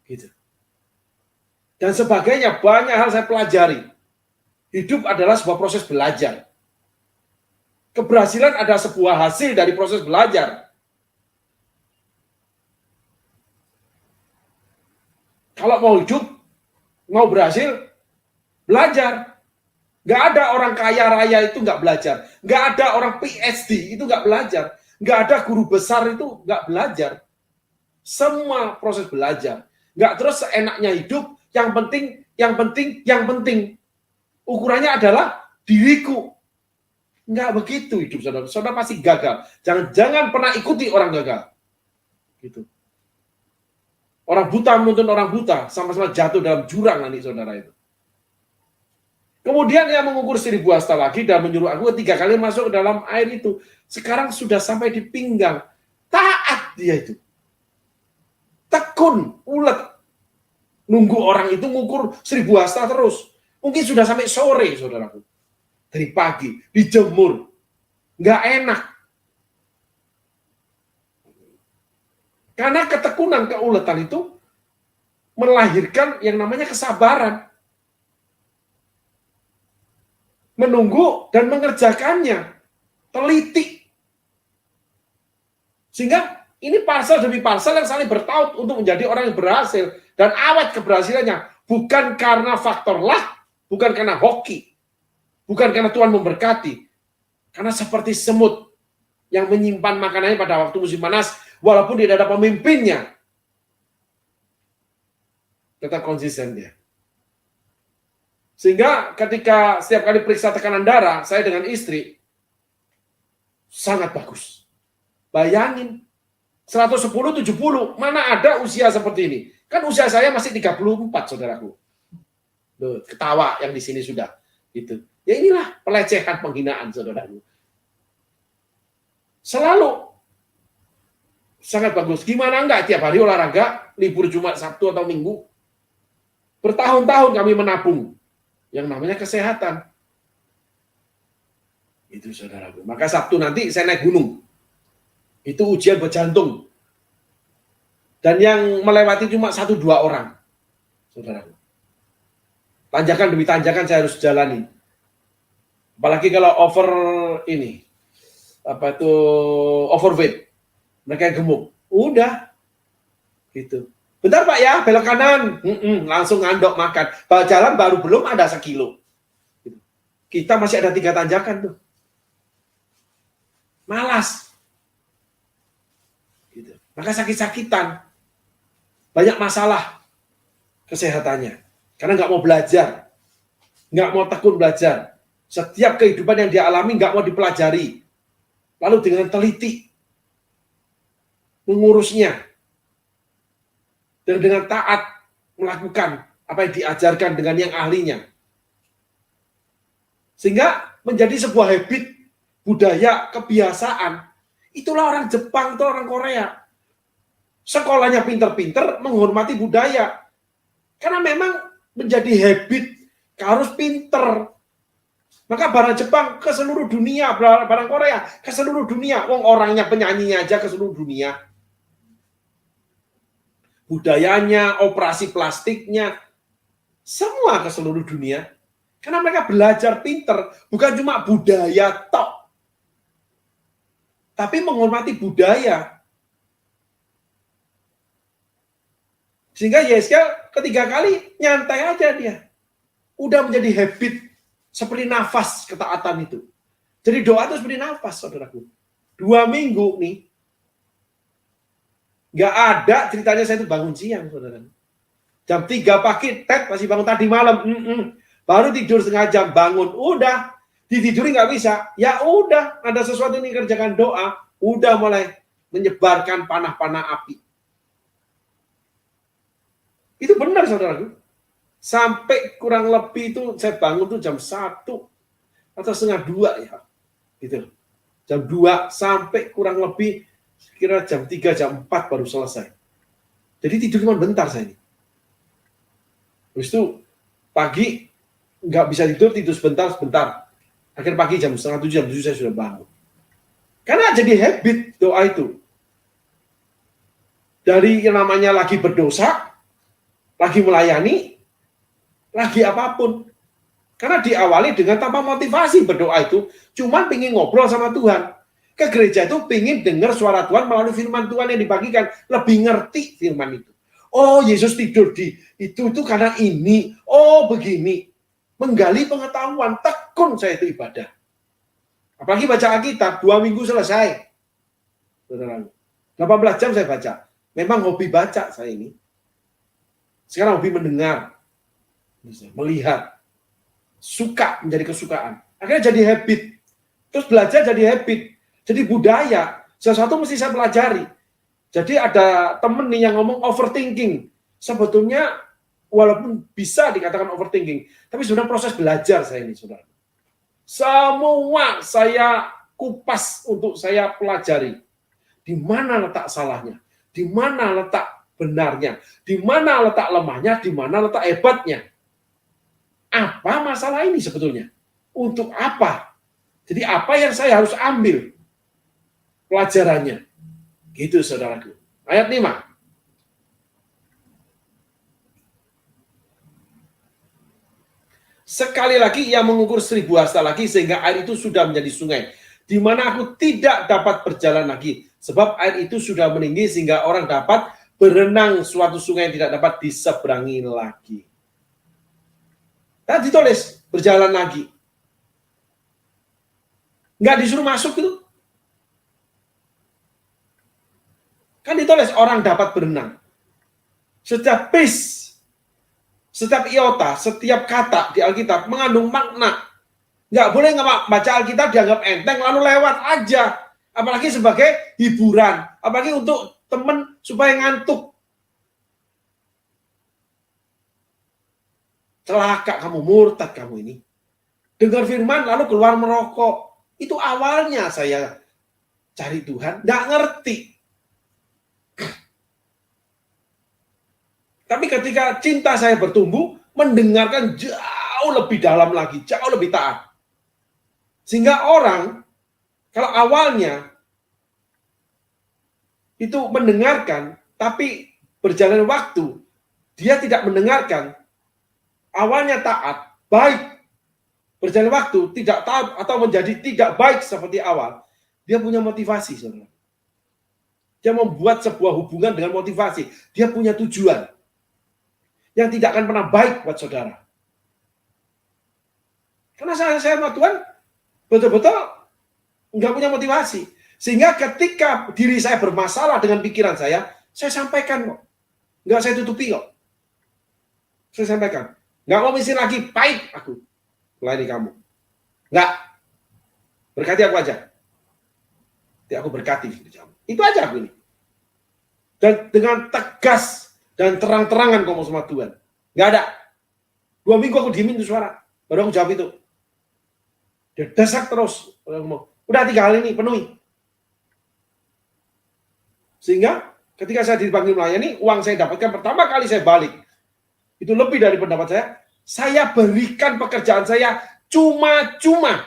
Speaker 2: Gitu. Dan sebagainya, banyak hal saya pelajari. Hidup adalah sebuah proses belajar. Keberhasilan adalah sebuah hasil dari proses belajar. Kalau mau hidup, mau berhasil, belajar. Nggak ada orang kaya raya itu nggak belajar. Nggak ada orang PhD itu nggak belajar. Nggak ada guru besar itu nggak belajar. Semua proses belajar. Nggak terus seenaknya hidup, yang penting. Ukurannya adalah diriku. Nggak begitu hidup saudara. Saudara pasti gagal. Jangan pernah ikuti orang gagal. Gitu. Orang buta menuntun orang buta, sama-sama jatuh dalam jurang nanti saudara itu. Kemudian ia mengukur 1000 hasta lagi dan menyuruh aku 3 kali masuk ke dalam air itu. Sekarang sudah sampai di pinggang. Taat dia itu. Tekun, ulet. Nunggu orang itu ngukur 1000 hasta terus. Mungkin sudah sampai sore saudaraku. Dari pagi, dijemur. Nggak enak. Karena ketekunan, keuletan itu melahirkan yang namanya kesabaran. Menunggu dan mengerjakannya. Teliti. Sehingga ini parsel demi parsel yang saling bertaut untuk menjadi orang yang berhasil. Dan awet keberhasilannya. Bukan karena faktor luck, bukan karena hoki. Bukan karena Tuhan memberkati. Karena seperti semut yang menyimpan makanannya pada waktu musim panas, walaupun tidak ada pemimpinnya. Tetap konsisten dia. Sehingga ketika setiap kali periksa tekanan darah, saya dengan istri, sangat bagus. Bayangin, 110-70, mana ada usia seperti ini? Kan usia saya masih 34, saudaraku. Loh, ketawa yang di sini sudah. Gitu. Ya inilah pelecehan, penghinaan, saudaraku. Selalu sangat bagus. Gimana enggak tiap hari olahraga, libur Jumat, Sabtu, atau Minggu? Bertahun-tahun kami menabung. Yang namanya kesehatan. Itu saudaraku. Maka Sabtu nanti saya naik gunung. Itu ujian buat jantung. Dan yang melewati cuma 1-2 orang. Saudaraku. Tanjakan demi tanjakan saya harus jalani. Apalagi kalau overweight. Mereka yang gemuk. Udah. Gitu. Bentar Pak ya, belok kanan. Langsung ngandok makan. Jalan baru belum ada 1 kilo. Gitu. Kita masih ada 3 tanjakan tuh. Malas. Gitu. Maka sakit-sakitan. Banyak masalah kesehatannya. Karena nggak mau belajar. Nggak mau tekun belajar. Setiap kehidupan yang dia alami nggak mau dipelajari. Lalu dengan teliti mengurusnya. Dan dengan taat melakukan apa yang diajarkan dengan yang ahlinya. Sehingga menjadi sebuah habit, budaya, kebiasaan. Itulah orang Jepang, itu orang Korea. Sekolahnya pinter-pinter, menghormati budaya. Karena memang menjadi habit, harus pinter. Maka barang Jepang ke seluruh dunia, barang Korea ke seluruh dunia. Wong orangnya, penyanyinya aja ke seluruh dunia. Budayanya, operasi plastiknya, semua ke seluruh dunia. Karena mereka belajar pinter, bukan cuma budaya tok. Tapi menghormati budaya. Sehingga Yeskel ketiga kali nyantai aja dia. Udah menjadi habit. Seperti nafas ketaatan itu. Jadi doa itu seperti nafas, saudaraku. 2 minggu nih. Nggak ada ceritanya saya itu bangun siang, saudara. Jam 3 pagi, masih bangun tadi malam. Baru tidur setengah jam, bangun. Udah. Ditidurin nggak bisa. Ya udah, ada sesuatu yang dikerjakan doa. Udah mulai menyebarkan panah-panah api. Itu benar, saudaraku. Sampai kurang lebih itu saya bangun tuh jam 1 atau setengah 2 ya. Gitu. Jam 2 sampai kurang lebih kira jam 3, jam 4 baru selesai. Jadi tidur cuma bentar saya ini. Habis itu pagi nggak bisa tidur sebentar. Akhir pagi jam setengah 7, jam 7 saya sudah bangun. Karena jadi habit doa itu. Dari yang namanya lagi berdosa, lagi melayani, lagi apapun. Karena diawali dengan tanpa motivasi berdoa itu, cuman pengen ngobrol sama Tuhan. Ke gereja itu pengen dengar suara Tuhan melalui firman Tuhan yang dibagikan. Lebih ngerti firman itu. Oh, Yesus tidur di itu karena ini. Oh, begini. Menggali pengetahuan, tekun saya itu ibadah. Apalagi baca Alkitab, 2 minggu selesai. 18 jam saya baca. Memang hobi baca saya ini. Sekarang hobi mendengar, melihat, suka menjadi kesukaan. Akhirnya jadi habit. Terus belajar jadi habit, jadi budaya. Sesuatu mesti saya pelajari. Jadi ada temen nih yang ngomong overthinking. Sebetulnya walaupun bisa dikatakan overthinking, tapi sebenarnya proses belajar saya ini, saudara. Semua saya kupas untuk saya pelajari. Di mana letak salahnya, di mana letak benarnya, di mana letak lemahnya, di mana letak hebatnya. Apa masalah ini sebetulnya? Untuk apa? Jadi apa yang saya harus ambil pelajarannya? Gitu saudaraku. Ayat 5. Sekali lagi ia mengukur 1000 hasta lagi sehingga air itu sudah menjadi sungai, di mana aku tidak dapat berjalan lagi, sebab air itu sudah meninggi sehingga orang dapat berenang, suatu sungai yang tidak dapat diseberangi lagi. Tadi ditulis berjalan lagi. Nggak disuruh masuk itu. Kan ditulis orang dapat berenang. Setiap piece, setiap iota, setiap kata di Alkitab mengandung makna. Nggak boleh baca Alkitab dianggap enteng lalu lewat aja. Apalagi sebagai hiburan. Apalagi untuk teman supaya ngantuk. Celaka kamu, murtad kamu ini. Dengar firman lalu keluar merokok. Itu awalnya saya cari Tuhan, nggak ngerti. Tapi ketika cinta saya bertumbuh, mendengarkan jauh lebih dalam lagi, jauh lebih taat. Sehingga orang, kalau awalnya itu mendengarkan, tapi berjalan waktu, dia tidak mendengarkan, awalnya taat, baik, berjalan waktu, tidak taat atau menjadi tidak baik seperti awal, dia punya motivasi, saudara. Dia membuat sebuah hubungan dengan motivasi. Dia punya tujuan yang tidak akan pernah baik buat saudara. Karena saya sama Tuhan betul-betul nggak punya motivasi. Sehingga ketika diri saya bermasalah dengan pikiran saya sampaikan kok. Nggak saya tutupi kok. Saya sampaikan. Nggak mau misi lagi, pahit aku melayani kamu. Nggak. Berkati aku aja. Nanti aku berkati. Itu aja aku ini. Dan dengan tegas dan terang-terangan ngomong sama Tuhan. Nggak ada. 2 minggu aku diemin itu suara. Baru aku jawab itu. Dia desak terus. Udah 3 kali ini, penuhi. Sehingga ketika saya dipanggil melayani, uang saya dapatkan pertama kali saya balik. Itu lebih dari pendapat saya. Saya berikan pekerjaan saya cuma-cuma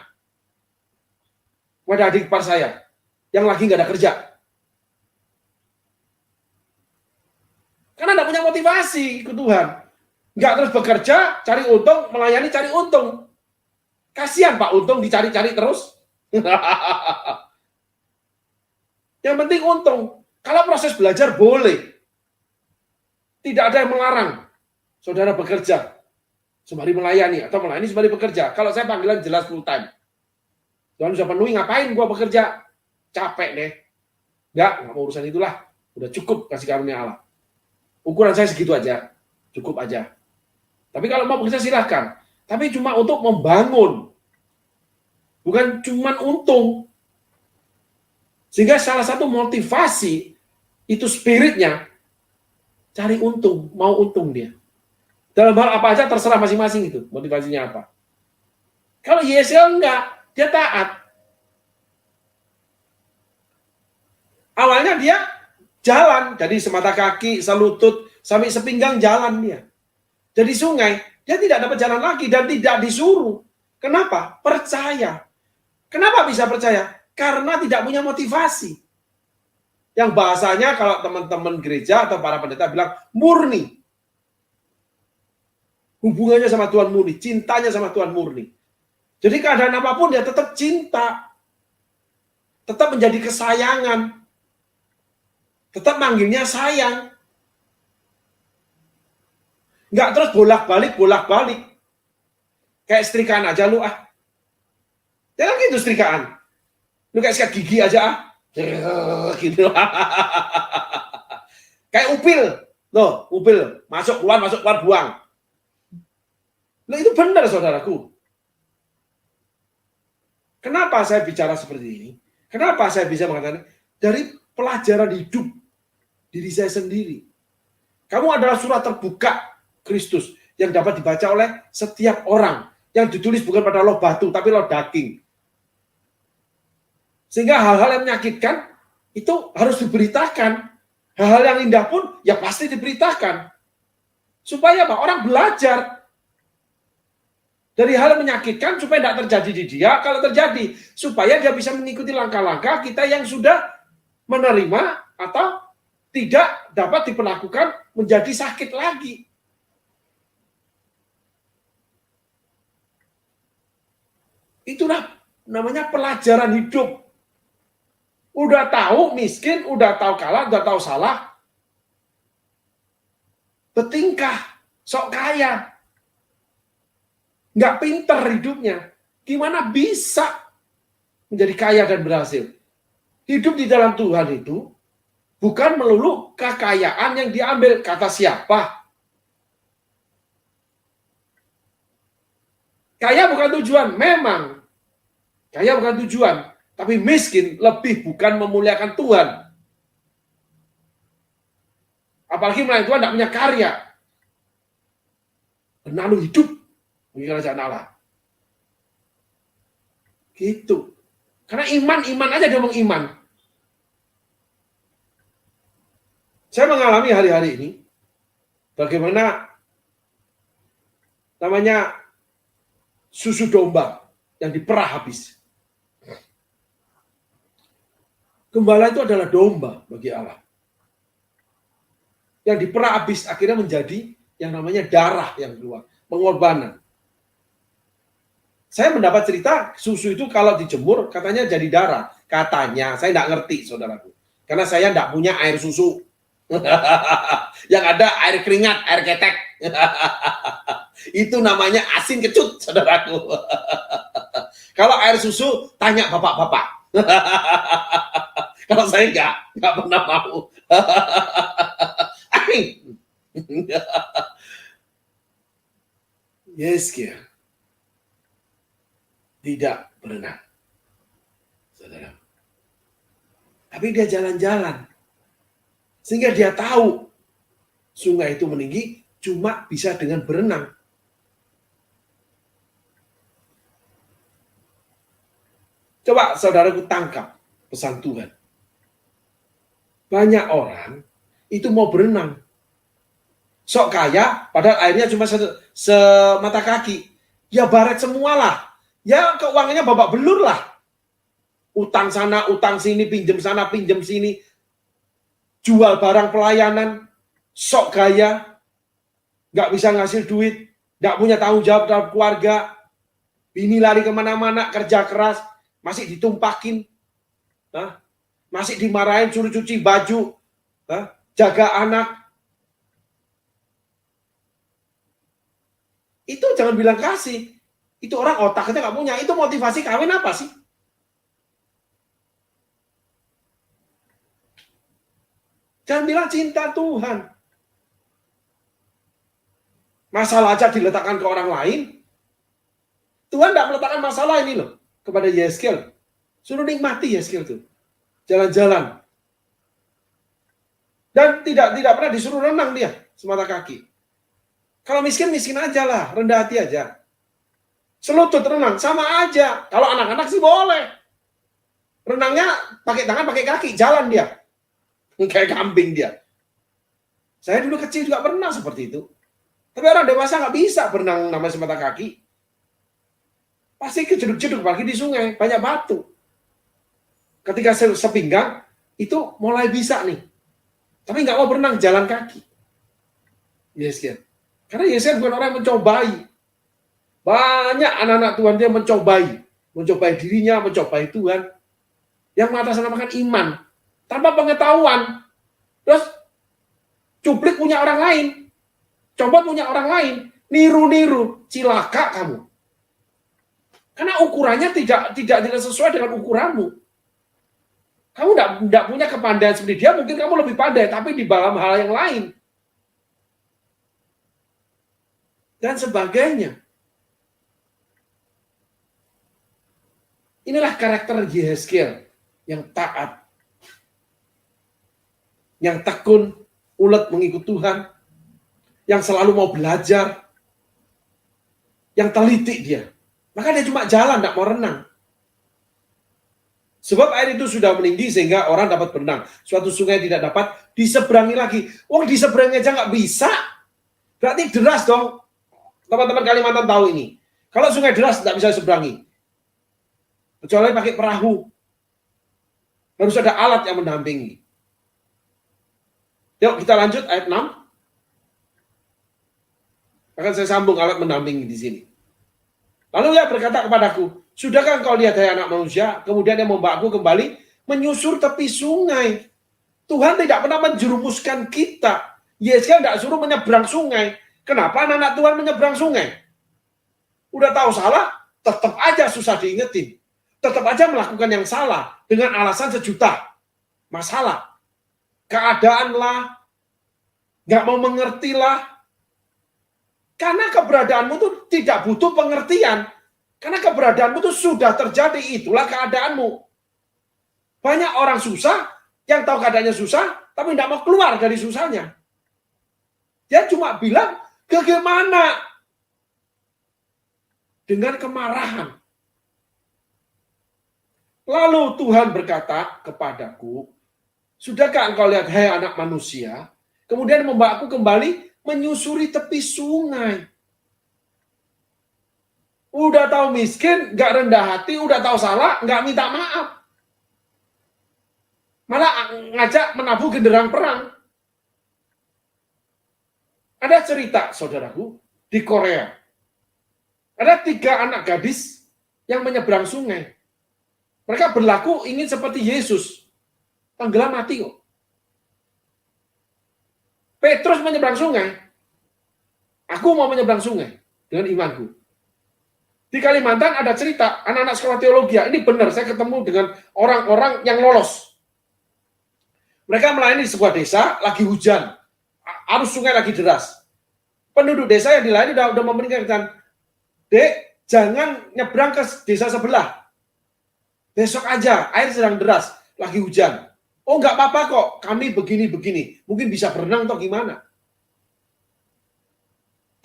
Speaker 2: pada adik ipar saya yang lagi nggak ada kerja. Karena tidak punya motivasi ikut Tuhan. Nggak terus bekerja, cari untung, melayani cari untung. Kasihan Pak Untung dicari-cari terus. Yang penting untung. Kalau proses belajar boleh. Tidak ada yang melarang saudara bekerja sembari melayani atau melayani sembari bekerja. Kalau saya panggilan jelas full time. Tuhan sudah penuhi, ngapain gua bekerja? Capek deh. Nggak mau urusan itulah. Udah cukup kasih karunia Allah. Ukuran saya segitu aja, cukup aja. Tapi kalau mau bekerja silahkan. Tapi cuma untuk membangun. Bukan cuma untung. Sehingga salah satu motivasi itu spiritnya cari untung, mau untung dia. Dalam hal apa aja terserah masing-masing itu, motivasinya apa. Kalau Yesel enggak, dia taat. Awalnya dia jalan, jadi semata kaki, selutut, sampai sepinggang jalan dia. Jadi sungai, dia tidak dapat jalan lagi dan tidak disuruh. Kenapa? Percaya. Kenapa bisa percaya? Karena tidak punya motivasi. Yang bahasanya kalau teman-teman gereja atau para pendeta bilang murni. Hubungannya sama Tuhan murni, cintanya sama Tuhan murni. Jadi keadaan apapun dia tetap cinta. Tetap menjadi kesayangan. Tetap manggilnya sayang. Nggak terus bolak-balik. Kayak setrikaan aja lu ah. Jangan gitu setrikaan. Lu kayak sikat gigi aja ah. Gitu. Kayak upil. Loh, mobil masuk keluar buang. Nah, itu benar saudaraku. Kenapa saya bicara seperti ini? Kenapa saya bisa mengatakan dari pelajaran hidup diri saya sendiri. Kamu adalah surat terbuka Kristus yang dapat dibaca oleh setiap orang, yang ditulis bukan pada loh batu tapi loh daging. Sehingga hal-hal yang menyakitkan itu harus diberitakan. Hal-hal yang indah pun ya pasti diberitakan. Supaya apa? Orang belajar dari hal yang menyakitkan supaya tidak terjadi di dia. Kalau terjadi, supaya dia bisa mengikuti langkah-langkah kita yang sudah menerima atau tidak dapat diperlakukan menjadi sakit lagi. Itulah namanya pelajaran hidup. Udah tahu miskin, udah tahu kalah, udah tahu salah, bertingkah sok kaya, nggak pinter hidupnya. Gimana bisa menjadi kaya dan berhasil? Hidup di dalam Tuhan itu bukan melulu kekayaan yang diambil. Kata siapa? Kaya bukan tujuan, memang. Kaya bukan tujuan. Tapi miskin lebih bukan memuliakan Tuhan. Apalagi melayani Tuhan tidak punya karya. Benalu hidup bagi kerajaan Allah. Gitu. Karena iman aja dia ngomong iman. Saya mengalami hari-hari ini bagaimana namanya susu domba yang diperah habis. Gembala itu adalah domba bagi Allah. Yang diperah habis akhirnya menjadi yang namanya darah yang keluar. Pengorbanan. Saya mendapat cerita susu itu kalau dijemur katanya jadi darah. Katanya, saya tidak ngerti saudaraku. Karena saya tidak punya air susu. Yang ada air keringat, air ketek. Itu namanya asin kecut saudaraku. Kalau air susu, tanya bapak-bapak. Kalau saya nggak pernah mau. Yeskiel tidak berenang, saudara. Tapi dia jalan-jalan, sehingga dia tahu sungai itu meninggi cuma bisa dengan berenang. Coba saudaraku tangkap pesan Tuhan. Banyak orang itu mau berenang. Sok kaya, padahal airnya cuma semata kaki. Ya baret semualah. Ya keuangannya babak belur lah. Utang sana, utang sini, pinjam sana, pinjam sini. Jual barang pelayanan. Sok kaya. Gak bisa ngasih duit. Gak punya tanggung jawab dalam keluarga. Bini lari kemana-mana, kerja keras. Masih ditumpakin. Masih dimarahin, suruh cuci baju. Jaga anak. Itu jangan bilang kasih. Itu orang otaknya nggak punya. Itu motivasi kawin apa sih? Jangan bilang cinta Tuhan. Masalah aja diletakkan ke orang lain. Tuhan tidak meletakkan masalah ini loh kepada Yeskiel. Suruh nikmati Yeskiel tuh. Jalan-jalan. Dan tidak pernah disuruh renang dia semata kaki. Kalau miskin aja lah, rendah hati aja. Selutut renang, sama aja. Kalau anak-anak sih boleh. Renangnya pakai tangan, pakai kaki, jalan dia. Kayak kambing dia. Saya dulu kecil juga pernah seperti itu. Tapi orang dewasa nggak bisa berenang namanya semata kaki. Pasti kejeduk-jeduk, apalagi di sungai, banyak batu. Ketika sepinggang, itu mulai bisa nih. Tapi nggak mau berenang, jalan kaki. Yes, kan? Karena Yesus bukan orang yang mencobai. Banyak anak-anak Tuhan dia mencobai dirinya, mencobai Tuhan. Yang mengatasnamakan iman tanpa pengetahuan. Terus cuplik punya orang lain, coba punya orang lain, niru-niru, cilaka kamu. Karena ukurannya tidak sesuai dengan ukuranmu. Kamu tidak punya kepandaian seperti dia, mungkin kamu lebih pandai, tapi di dalam hal yang lain. dan sebagainya. Inilah karakter Yehezkiel yang taat, yang tekun, ulet mengikut Tuhan, yang selalu mau belajar, yang teliti dia. Maka dia cuma jalan, tidak mau renang. Sebab air itu sudah meninggi sehingga orang dapat berenang. Suatu sungai tidak dapat diseberangi lagi. Diseberangi aja nggak bisa. Berarti deras dong. Teman-teman Kalimantan tahu ini. Kalau sungai deras tidak bisa diseberangi. Kecuali pakai perahu. Harus ada alat yang mendampingi. Yuk kita lanjut ayat 6. Akan saya sambung alat mendampingi di sini. Lalu ia berkata kepadaku, sudahkah engkau lihat hai anak manusia? Kemudian dia membawa aku kembali menyusur tepi sungai. Tuhan tidak pernah menjerumuskan kita. Yehezkiel tidak suruh menyeberang sungai. Kenapa anak-anak Tuhan menyeberang sungai? Udah tahu salah, tetap aja susah diingetin. Tetap aja melakukan yang salah dengan alasan sejuta masalah. Keadaan lah, nggak mau mengerti lah. Karena keberadaanmu itu tidak butuh pengertian. Karena keberadaanmu itu sudah terjadi, itulah keadaanmu. Banyak orang susah, yang tahu keadaannya susah, tapi tidak mau keluar dari susahnya. Dia cuma bilang, bagaimana? Dengan kemarahan. Lalu Tuhan berkata kepadaku, sudahkah engkau lihat hai anak manusia? Kemudian membawa aku kembali menyusuri tepi sungai. Udah tahu miskin, nggak rendah hati, udah tahu salah, nggak minta maaf. Malah ngajak menabuh genderang perang. Ada cerita, saudaraku, di Korea. Ada 3 anak gadis yang menyeberang sungai. Mereka berlaku ingin seperti Yesus. Tenggelam mati kok. Petrus menyeberang sungai. Aku mau menyeberang sungai dengan imanku. Di Kalimantan ada cerita anak-anak sekolah teologi. Ini benar, saya ketemu dengan orang-orang yang lolos. Mereka melayani di sebuah desa, lagi hujan. Arus sungai lagi deras. Penduduk desa yang dilayani udah memberikan, Dek, jangan nyebrang ke desa sebelah. Besok aja, air sedang deras, lagi hujan. Oh, nggak apa-apa kok, kami begini-begini. Mungkin bisa berenang atau gimana.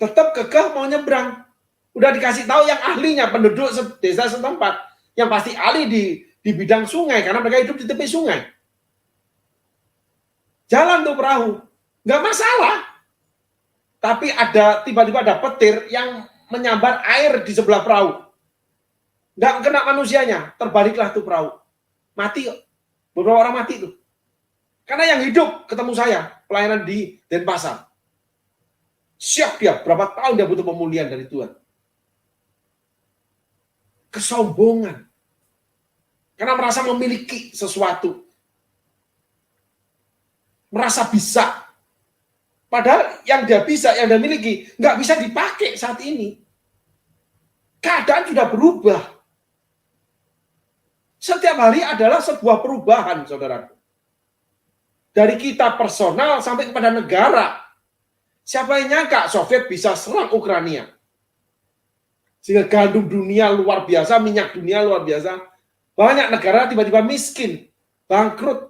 Speaker 2: Tetap kekeh mau nyebrang. Udah dikasih tahu yang ahlinya, penduduk desa setempat. Yang pasti ahli di bidang sungai, karena mereka hidup di tepi sungai. Jalan tuh perahu. Nggak masalah. Tapi tiba-tiba ada petir yang menyambar air di sebelah perahu. Nggak kena manusianya, terbaliklah tuh perahu. Mati kok. Beberapa orang mati tuh. Karena yang hidup ketemu saya, pelayanan di Denpasar. Siap dia, berapa tahun dia butuh pemulihan dari Tuhan. Kesombongan. Karena merasa memiliki sesuatu. Merasa bisa. Padahal yang dia bisa, yang dia miliki, nggak bisa dipakai saat ini. Keadaan sudah berubah. Setiap hari adalah sebuah perubahan, saudara. Dari kita personal sampai kepada negara. Siapa yang nyangka Soviet bisa serang Ukraina? Sehingga gandum dunia luar biasa, minyak dunia luar biasa. Banyak negara tiba-tiba miskin, bangkrut.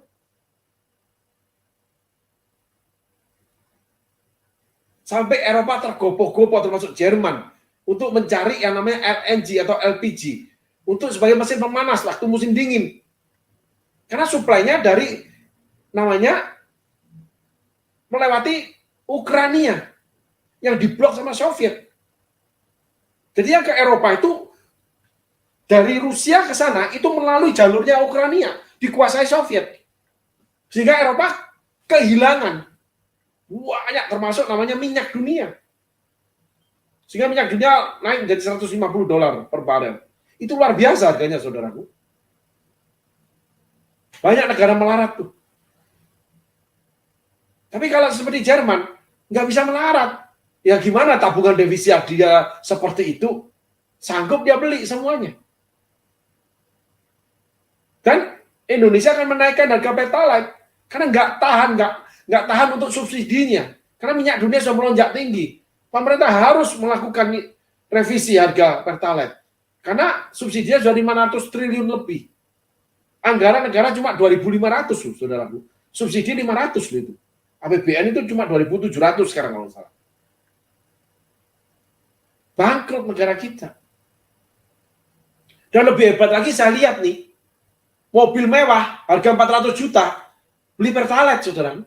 Speaker 2: Sampai Eropa tergopoh-gopoh, termasuk Jerman, untuk mencari yang namanya LNG atau LPG. Untuk sebagai mesin pemanas waktu musim dingin. Karena suplainya dari namanya melewati Ukraina yang diblok sama Soviet. Jadi yang ke Eropa itu dari Rusia ke sana itu melalui jalurnya Ukraina, dikuasai Soviet. Sehingga Eropa kehilangan banyak, termasuk namanya minyak dunia. Sehingga minyak dunia naik menjadi $150 per barel. Itu luar biasa harganya, saudaraku. Banyak negara melarat tuh. Tapi kalau seperti Jerman, nggak bisa melarat. Ya gimana tabungan devisa dia seperti itu? Sanggup dia beli semuanya. Dan Indonesia akan menaikkan harga Pertalite. Karena nggak tahan untuk subsidinya. Karena minyak dunia sudah melonjak tinggi. pemerintah harus melakukan revisi harga Pertalite. Karena subsidinya sudah 500 triliun lebih. Anggaran negara cuma 2.500, saudaraku. Subsidi 500 itu. APBN itu cuma 2.700 sekarang kalau salah. Bangkrut negara kita. Dan lebih hebat lagi saya lihat nih, mobil mewah harga 400 juta beli Pertalite, saudara.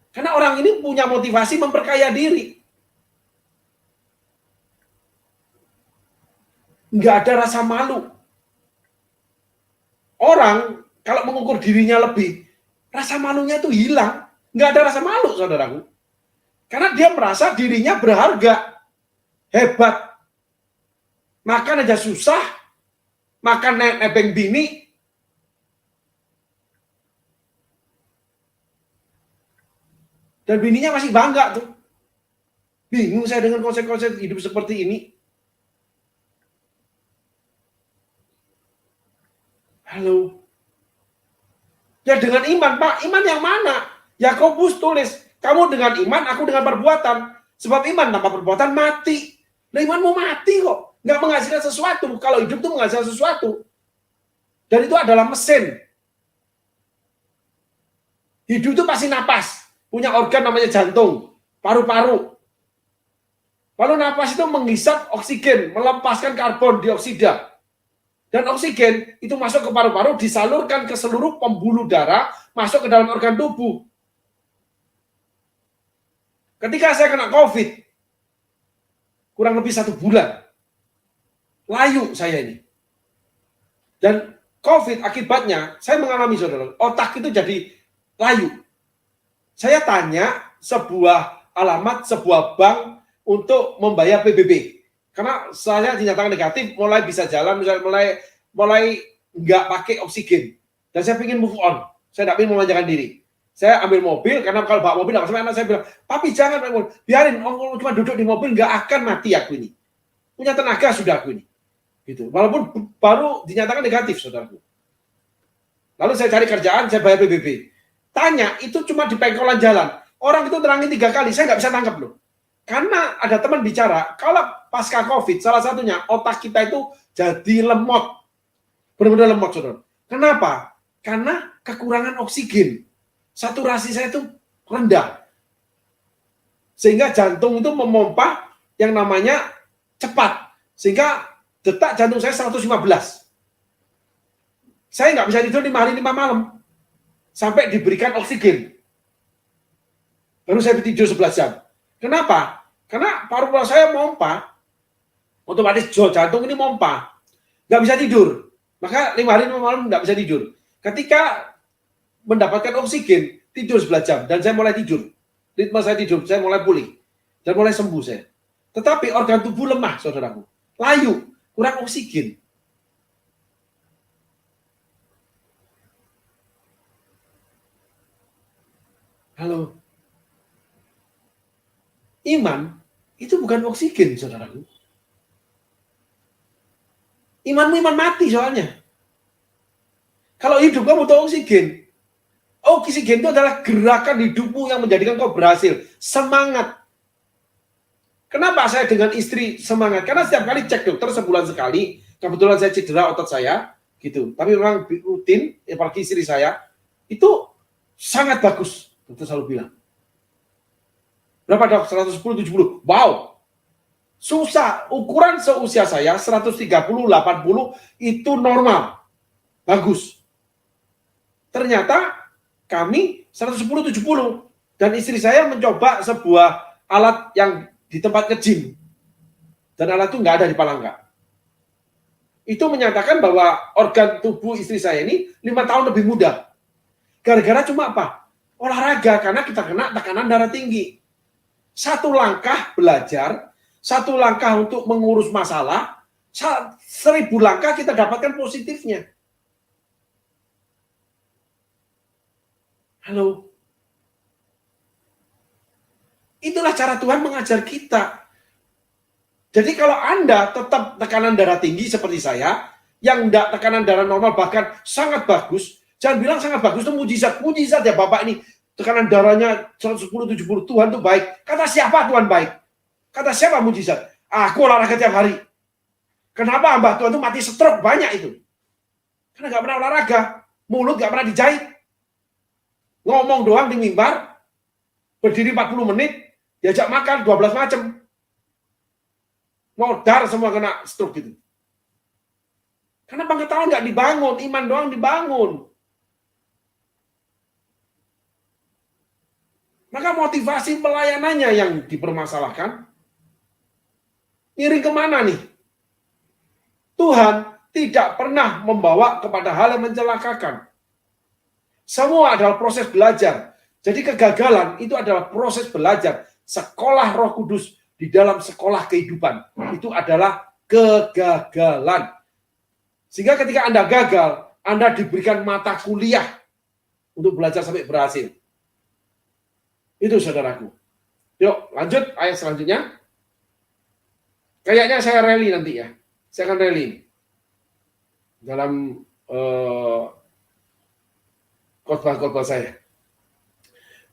Speaker 2: Karena orang ini punya motivasi memperkaya diri. Nggak ada rasa malu. Orang kalau mengukur dirinya lebih, rasa malunya itu hilang. Nggak ada rasa malu, saudaraku. Karena dia merasa dirinya berharga, hebat. Makan aja susah, makan nebeng bini. Dan bininya masih bangga tuh. Bingung saya dengan konsep-konsep hidup seperti ini. Halo. Ya dengan iman, Pak. Iman yang mana? Yakobus tulis, kamu dengan iman, aku dengan perbuatan. Sebab iman tanpa perbuatan mati. Nah, iman mau mati kok. Nggak menghasilkan sesuatu. Kalau hidup itu menghasilkan sesuatu. Dan itu adalah mesin. Hidup itu pasti napas. Punya organ namanya jantung, paru-paru. Lalu napas itu menghisap oksigen, melepaskan karbon dioksida. Dan oksigen itu masuk ke paru-paru, disalurkan ke seluruh pembuluh darah, masuk ke dalam organ tubuh. Ketika saya kena COVID, kurang lebih 1 bulan, layu saya ini. Dan COVID akibatnya, saya mengalami, saudara, otak itu jadi layu. Saya tanya sebuah alamat, sebuah bank untuk membayar PBB. Karena saya dinyatakan negatif, mulai bisa jalan, misalnya mulai nggak pakai oksigen. Dan saya ingin move on. Saya tidak ingin memanjakan diri. Saya ambil mobil, karena kalau bawa mobil, anak saya bilang, papi jangan, biarin, cuma duduk di mobil, nggak akan mati aku ini. Punya tenaga sudah aku ini. Gitu. Walaupun baru dinyatakan negatif, saudaraku. Lalu saya cari kerjaan, saya bayar PBB. Tanya, itu cuma di pengkolan jalan. Orang itu terangin 3 kali, saya nggak bisa tangkap loh. Karena ada teman bicara, kalau pasca COVID, salah satunya otak kita itu jadi lemot. Benar-benar lemot, saudara. Kenapa? Karena kekurangan oksigen. Saturasi saya itu rendah. Sehingga jantung itu memompa yang namanya cepat. Sehingga detak jantung saya 115. Saya nggak bisa tidur 5 hari 5 malam. Sampai diberikan oksigen. Baru saya tidur 11 jam. Kenapa? Karena paru-paru saya mompa, otomatis jantung ini mompa, nggak bisa tidur. Maka 5 hari 5 malam nggak bisa tidur. Ketika mendapatkan oksigen, tidur 11 jam, dan saya mulai tidur. Ritme saya tidur, saya mulai pulih, dan mulai sembuh saya. Tetapi organ tubuh lemah, saudaraku. Layu, kurang oksigen. Halo. Iman itu bukan oksigen, saudaraku. Imanmu iman mati soalnya. Kalau hidup kamu butuh oksigen. Oksigen itu adalah gerakan hidupmu yang menjadikan kau berhasil. Semangat. Kenapa saya dengan istri semangat? Karena setiap kali cek dokter sebulan sekali. Kebetulan saya cedera otot saya, gitu. Tapi memang rutin, apalagi istri saya, itu sangat bagus. Dokter selalu bilang. Berapa dok? 110, 70. Wow. Susah. Ukuran seusia saya 130, 80 itu normal. Bagus. Ternyata kami 110, 70. Dan istri saya mencoba sebuah alat yang di tempat nge-gym. Dan alat itu nggak ada di Palangka. Itu menyatakan bahwa organ tubuh istri saya ini 5 tahun lebih muda. Gara-gara cuma apa? Olahraga. Karena kita kena tekanan darah tinggi. 1 langkah belajar, 1 langkah untuk mengurus masalah, 1000 langkah kita dapatkan positifnya. Halo. Itulah cara Tuhan mengajar kita. Jadi kalau Anda tetap tekanan darah tinggi seperti saya, yang enggak tekanan darah normal bahkan sangat bagus, jangan bilang sangat bagus itu mujizat. Mujizat ya Bapak ini. tekanan darahnya 110-70, Tuhan tuh baik. Kata siapa Tuhan baik? Kata siapa mujizat? Aku olahraga tiap hari. Kenapa hamba Tuhan tuh mati stroke banyak itu? Karena nggak pernah olahraga, mulut nggak pernah dijahit. Ngomong doang di mimbar, berdiri 40 menit, diajak makan 12 macam. Modar semua kena stroke gitu. Karena pengetahuan nggak dibangun, iman doang dibangun. Maka motivasi pelayanannya yang dipermasalahkan. Miring kemana nih? Tuhan tidak pernah membawa kepada hal yang mencelakakan. Semua adalah proses belajar. Jadi kegagalan itu adalah proses belajar. Sekolah Roh Kudus di dalam sekolah kehidupan. Itu adalah kegagalan. Sehingga ketika Anda gagal, Anda diberikan mata kuliah untuk belajar sampai berhasil. Itu saudaraku. Yuk lanjut ayat selanjutnya. Kayaknya saya rally nanti ya. Saya akan rally dalam khotbah-khotbah saya.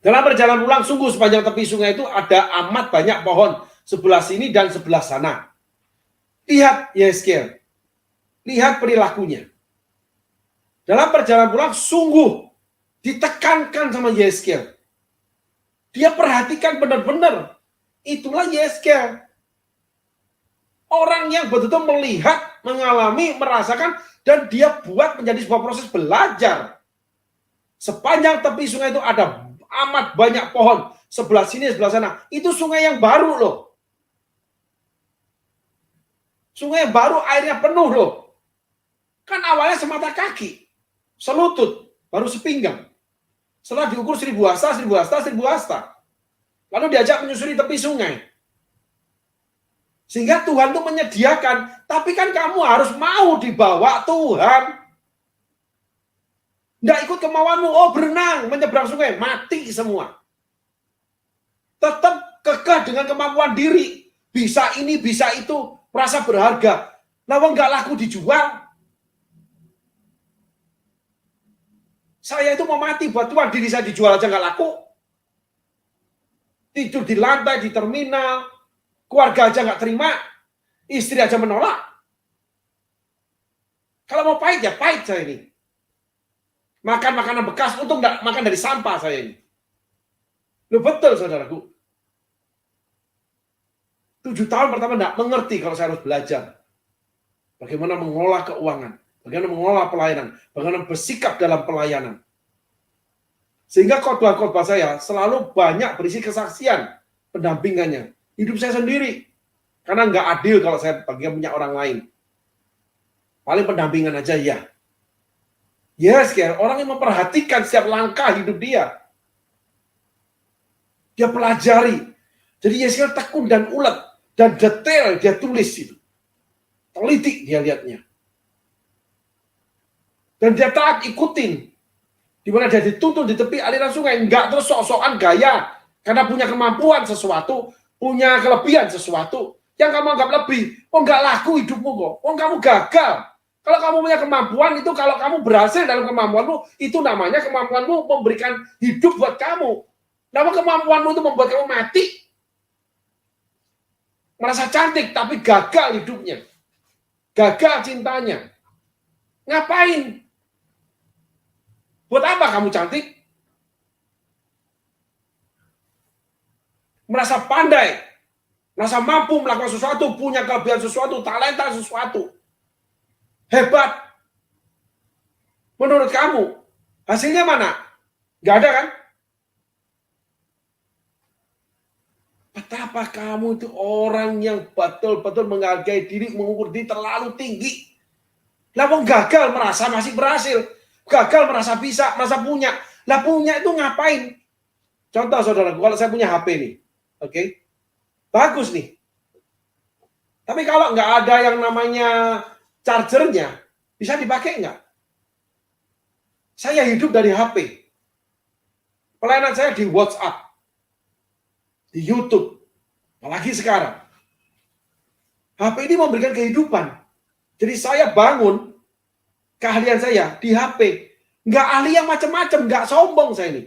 Speaker 2: Dalam perjalanan pulang, sungguh sepanjang tepi sungai itu ada amat banyak pohon sebelah sini dan sebelah sana. Lihat Yeskel, lihat perilakunya. Dalam perjalanan pulang, sungguh ditekankan sama Yeskel. Dia perhatikan benar-benar. Itulah Yeskel. Orang yang betul-betul melihat, mengalami, merasakan, dan dia buat menjadi sebuah proses belajar. Sepanjang tepi sungai itu ada amat banyak pohon. Sebelah sini, sebelah sana. Itu sungai yang baru loh. Sungai yang baru, airnya penuh loh. Kan awalnya semata kaki. Selutut, baru sepinggang. Setelah diukur 1000 hasta, 1000 hasta, 1000 hasta. Lalu diajak menyusuri tepi sungai. Sehingga Tuhan tuh menyediakan, tapi kan kamu harus mau dibawa Tuhan. Nggak ikut kemauanmu, oh berenang, menyeberang sungai, mati semua. Tetap kekeh dengan kemampuan diri. Bisa ini, bisa itu, merasa berharga. Lalu nggak laku dijual. Saya itu mau mati buat Tuhan, diri saya dijual aja nggak laku. Tidur di lantai, di terminal, keluarga aja nggak terima, istri aja menolak. Kalau mau pahit ya pahit saya ini. Makan makanan bekas, untung nggak makan dari sampah saya ini. Loh betul saudaraku. 7 tahun pertama nggak mengerti kalau saya harus belajar. Bagaimana mengolah keuangan, bagaimana mengolah pelayanan, bagaimana bersikap dalam pelayanan. Sehingga khotbah-khotbah saya selalu banyak berisi kesaksian pendampingannya. Hidup saya sendiri. Karena nggak adil kalau saya bagian punya orang lain. Paling pendampingan aja ya. Yes, orang yang memperhatikan setiap langkah hidup dia. Dia pelajari. Jadi Yeskel tekun dan ulet. Dan detail dia tulis itu. Teliti dia lihatnya. Dan dia taat ikutin. Di mana dia dituntun di tepi aliran sungai. Enggak terus sok-sokan gaya. Karena punya kemampuan sesuatu. Punya kelebihan sesuatu. Yang kamu anggap lebih. Oh enggak laku hidupmu kok. Oh kamu gagal. Kalau kamu punya kemampuan itu. Kalau kamu berhasil dalam kemampuanmu. Itu namanya kemampuanmu memberikan hidup buat kamu. Nama kemampuanmu itu membuat kamu mati. Merasa cantik tapi gagal hidupnya. Gagal cintanya. Ngapain? Buat apa kamu cantik? Merasa pandai, merasa mampu melakukan sesuatu, punya kelebihan sesuatu, talenta sesuatu. Hebat. Menurut kamu, hasilnya mana? Gak ada kan? Betapa kamu itu orang yang betul-betul menghargai diri, mengukur diri terlalu tinggi. Lalu gagal merasa masih berhasil. Gagal merasa bisa, merasa punya. Lah punya itu ngapain? Contoh saudara, kalau saya punya HP nih. Oke. Bagus nih. Tapi kalau nggak ada yang namanya chargernya, bisa dipakai nggak? Saya hidup dari HP. Pelayanan saya di WhatsApp. Di YouTube. Apalagi sekarang. HP ini memberikan kehidupan. Jadi saya bangun keahlian saya di HP. Nggak ahli yang macam-macam, nggak sombong saya ini.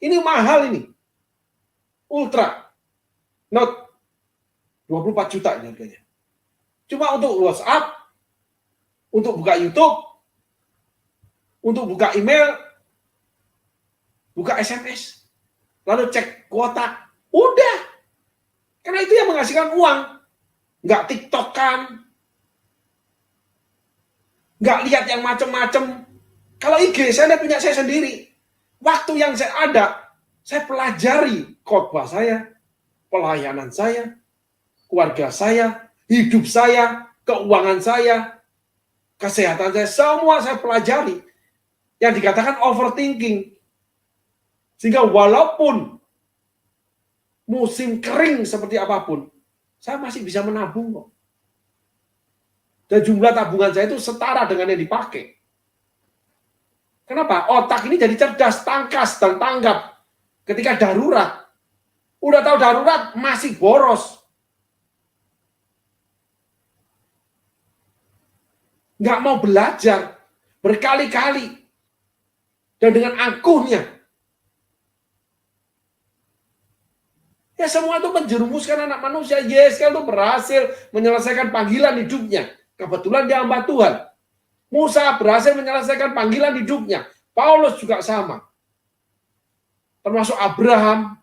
Speaker 2: Ini mahal ini. Ultra. Note 24 juta ini harganya. Cuma untuk WhatsApp, untuk buka YouTube, untuk buka email, buka SMS, lalu cek kuota, udah. Karena itu yang menghasilkan uang. Nggak TikTok-kan, nggak lihat yang macam-macam. Kalau IG, saya punya saya sendiri. Waktu yang saya ada, saya pelajari khotbah saya, pelayanan saya, keluarga saya, hidup saya, keuangan saya, kesehatan saya, semua saya pelajari. Yang dikatakan overthinking. Sehingga walaupun musim kering seperti apapun, saya masih bisa menabung kok. Dan jumlah tabungan saya itu setara dengan yang dipakai. Kenapa? Otak ini jadi cerdas, tangkas, dan tanggap. Ketika darurat, udah tahu darurat, masih boros. Nggak mau belajar, berkali-kali. Dan dengan angkuhnya. Ya semua itu menjerumuskan anak manusia. Yeskel itu berhasil menyelesaikan panggilan hidupnya. Kebetulan dia hamba Tuhan. Musa berhasil menyelesaikan panggilan hidupnya. Paulus juga sama. Termasuk Abraham.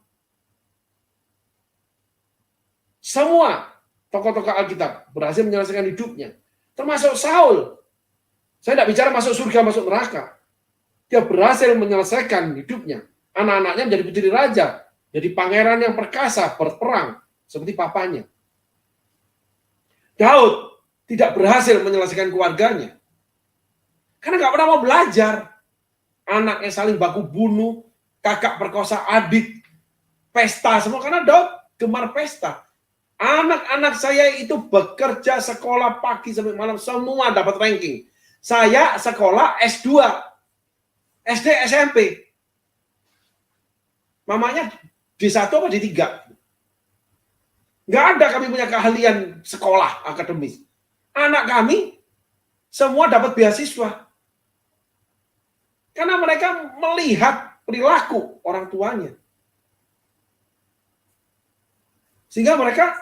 Speaker 2: Semua tokoh-tokoh Alkitab berhasil menyelesaikan hidupnya. Termasuk Saul. Saya tidak bicara masuk surga, masuk neraka. Dia berhasil menyelesaikan hidupnya. Anak-anaknya menjadi putri raja. Jadi pangeran yang perkasa, berperang. Seperti papanya. Daud tidak berhasil menyelesaikan keluarganya. Karena nggak pernah mau belajar. Anaknya saling baku bunuh, kakak perkosa adik, pesta semua. Karena Daud gemar pesta. Anak-anak saya itu bekerja sekolah pagi sampai malam, semua dapat ranking. Saya sekolah S2, SD, SMP. Mamanya D1 apa D3? Nggak ada kami punya keahlian sekolah akademis. Anak kami semua dapat beasiswa. Karena mereka melihat perilaku orang tuanya. Sehingga mereka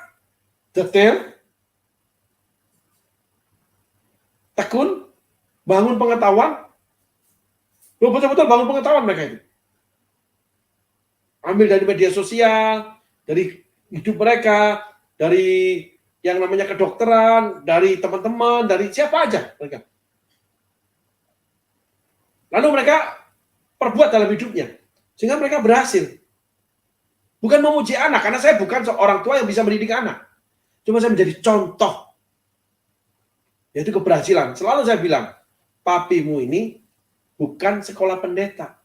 Speaker 2: detail, tekun, bangun pengetahuan. Betul-betul bangun pengetahuan mereka itu. Ambil dari media sosial, dari hidup mereka, dari yang namanya kedokteran, dari teman-teman, dari siapa aja mereka. Lalu mereka perbuat dalam hidupnya. Sehingga mereka berhasil. Bukan memuji anak, karena saya bukan seorang tua yang bisa mendidik anak. Cuma saya menjadi contoh. Yaitu keberhasilan. Selalu saya bilang, papimu ini bukan sekolah pendeta.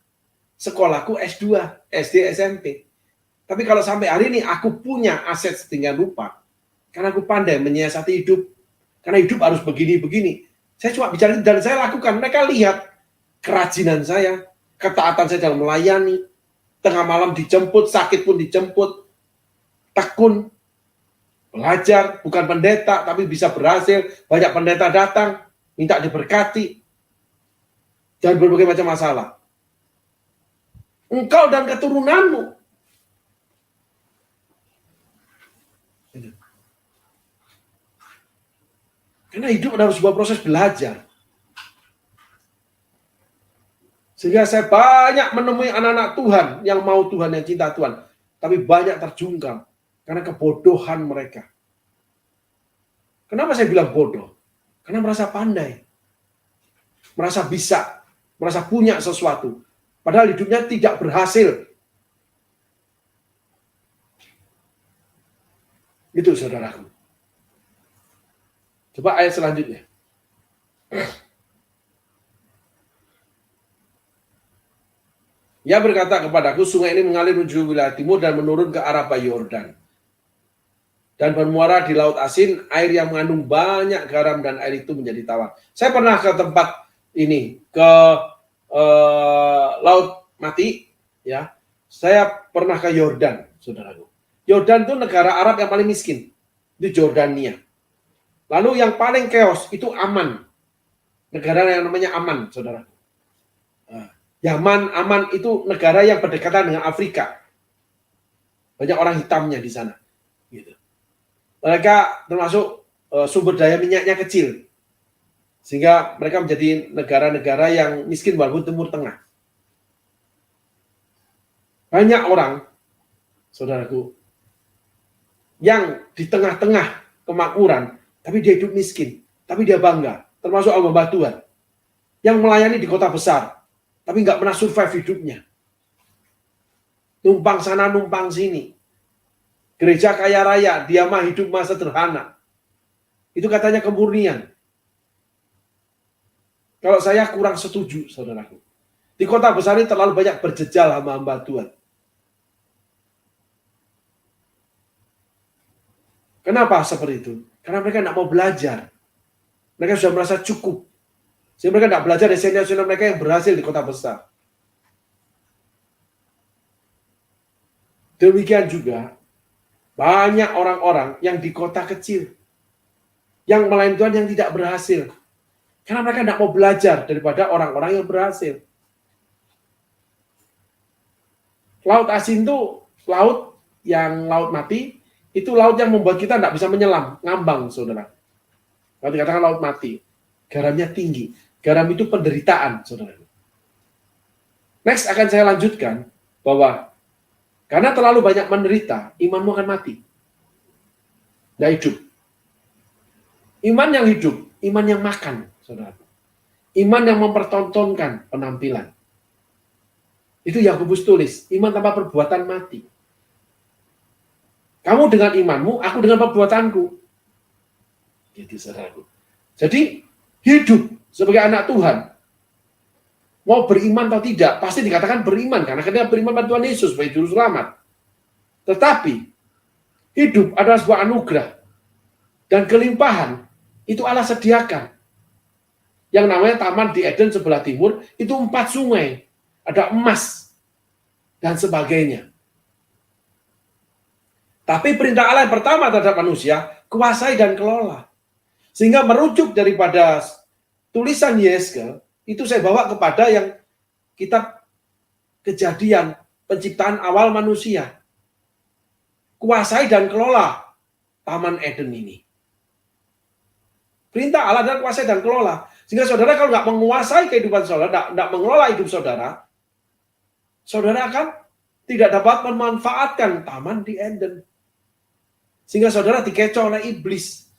Speaker 2: Sekolahku S2, SD, SMP. Tapi kalau sampai hari ini aku punya aset sedemikian rupa. Karena aku pandai menyiasati hidup. Karena hidup harus begini-begini. Saya cuma bicara dan saya lakukan. Mereka lihat kerajinan saya, ketaatan saya dalam melayani, tengah malam dijemput, sakit pun dijemput, tekun, belajar, bukan pendeta, tapi bisa berhasil, banyak pendeta datang, minta diberkati, dan berbagai macam masalah. Engkau dan keturunanmu. Karena hidup adalah sebuah proses belajar. Sehingga saya banyak menemui anak-anak Tuhan yang mau Tuhan, yang cinta Tuhan. Tapi banyak terjungkal karena kebodohan mereka. Kenapa saya bilang bodoh? Karena merasa pandai. Merasa bisa. Merasa punya sesuatu. Padahal hidupnya tidak berhasil. Itu saudaraku. Coba ayat selanjutnya. Ia berkata kepadaku, sungai ini mengalir menuju wilayah timur dan menurun ke arah Bayi Yordan. Dan bermuara di Laut Asin, air yang mengandung banyak garam dan air itu menjadi tawar. Saya pernah ke tempat ini, ke Laut Mati, ya. Saya pernah ke Yordan, saudaraku. Yordan itu negara Arab yang paling miskin. Itu Jordania. Lalu yang paling chaos itu Aman. Negara yang namanya Aman, saudaraku. Yaman, Aman itu negara yang berdekatan dengan Afrika. Banyak orang hitamnya di sana. Gitu. Mereka termasuk sumber daya minyaknya kecil. Sehingga mereka menjadi negara-negara yang miskin walaupun Timur Tengah. Banyak orang, saudaraku, yang di tengah-tengah kemakmuran, tapi dia hidup miskin, tapi dia bangga, termasuk hamba Tuhan, yang melayani di kota besar, tapi nggak pernah survive hidupnya. Numpang sana, numpang sini. Gereja kaya raya, dia mah hidup mah sederhana. Itu katanya kemurnian. Kalau saya kurang setuju, saudaraku. Di kota besar ini terlalu banyak berjejal hamba-hamba Tuhan. Kenapa seperti itu? Karena mereka tidak mau belajar. Mereka sudah merasa cukup. Sehingga mereka tidak belajar dari senior-senior mereka yang berhasil di kota besar. Demikian juga, banyak orang-orang yang di kota kecil, yang melayani Tuhan yang tidak berhasil. Karena mereka tidak mau belajar daripada orang-orang yang berhasil. Laut asin itu laut yang laut mati, itu laut yang membuat kita tidak bisa menyelam, ngambang, saudara. Kalau dikatakan laut mati, garamnya tinggi. Garam itu penderitaan, saudara. Next akan saya lanjutkan bahwa karena terlalu banyak menderita, imanmu akan mati. Tidak hidup. Iman yang hidup, iman yang makan, saudara. Iman yang mempertontonkan penampilan. Itu Yakobus tulis, iman tanpa perbuatan mati. Kamu dengan imanmu, aku dengan perbuatanku. Gitu, saudaraku. Jadi, hidup sebagai anak Tuhan, mau beriman atau tidak, pasti dikatakan beriman. Karena kita beriman pada Tuhan Yesus sebagai juru selamat. Tetapi, hidup adalah sebuah anugerah. Dan kelimpahan, itu Allah sediakan. Yang namanya Taman di Eden sebelah timur, itu 4 sungai. Ada emas, dan sebagainya. Tapi perintah Allah yang pertama terhadap manusia, kuasai dan kelola. Sehingga merujuk daripada tulisan Yeskel, itu saya bawa kepada yang kitab Kejadian, penciptaan awal manusia. Kuasai dan kelola Taman Eden ini. Perintah Allah dan kuasai dan kelola. Sehingga saudara kalau nggak menguasai kehidupan saudara, nggak mengelola hidup saudara, saudara akan tidak dapat memanfaatkan Taman di Eden. Sehingga saudara dikecoh oleh iblis.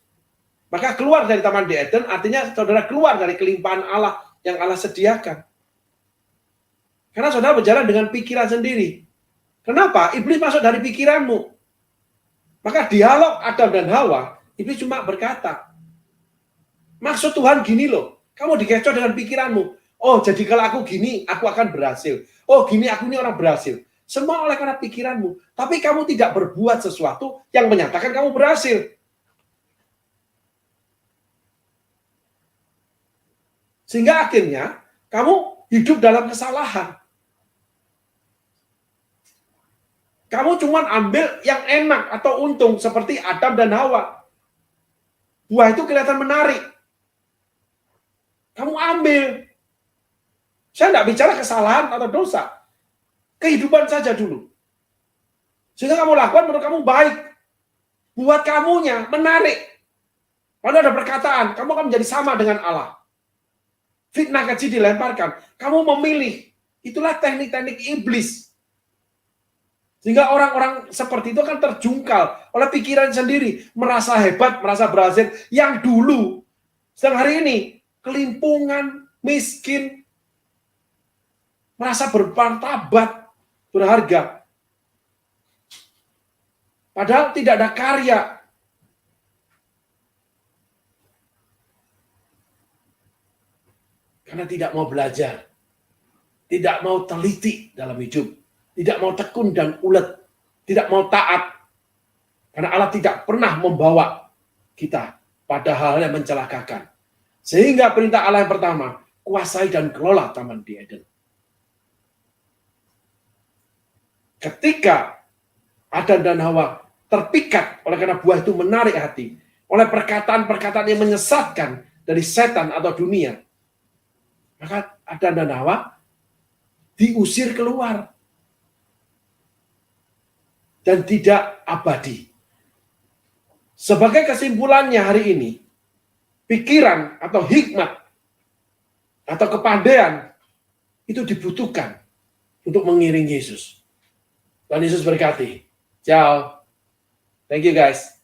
Speaker 2: Maka keluar dari Taman di Eden, artinya saudara keluar dari kelimpahan Allah yang Allah sediakan. Karena saudara berjalan dengan pikiran sendiri. Kenapa? Iblis masuk dari pikiranmu. Maka dialog Adam dan Hawa, iblis cuma berkata, maksud Tuhan gini loh, kamu dikecoh dengan pikiranmu. Oh, jadi kalau aku gini, aku akan berhasil. Oh, gini, aku ini orang berhasil. Semua oleh karena pikiranmu. Tapi kamu tidak berbuat sesuatu yang menyatakan kamu berhasil. Sehingga akhirnya kamu hidup dalam kesalahan. Kamu cuma ambil yang enak atau untung seperti Adam dan Hawa. Buah itu kelihatan menarik. Kamu ambil. Saya tidak bicara kesalahan atau dosa. Kehidupan saja dulu. Sehingga kamu lakukan menurut kamu baik. Buat kamunya menarik. Lalu ada perkataan, kamu akan menjadi sama dengan Allah. Fitnah keji dilemparkan. Kamu memilih. Itulah teknik-teknik iblis. Sehingga orang-orang seperti itu akan terjungkal oleh pikiran sendiri. Merasa hebat, merasa berhasil. Yang dulu, sedang hari ini, kelimpungan, miskin, merasa bermartabat, berharga. Padahal tidak ada karya. Karena tidak mau belajar. Tidak mau teliti dalam hidup. Tidak mau tekun dan ulet. Tidak mau taat. Karena Allah tidak pernah membawa kita pada hal yang mencelakakan. Sehingga perintah Allah yang pertama, kuasai dan kelola Taman di Eden. Ketika Adam dan Hawa terpikat oleh karena buah itu menarik hati, oleh perkataan-perkataan yang menyesatkan dari setan atau dunia, maka Adam dan Hawa diusir keluar dan tidak abadi. Sebagai kesimpulannya hari ini, pikiran atau hikmat atau kepandaian itu dibutuhkan untuk mengiringi Yesus. Tuhan Yesus berkati. Ciao. Thank you guys.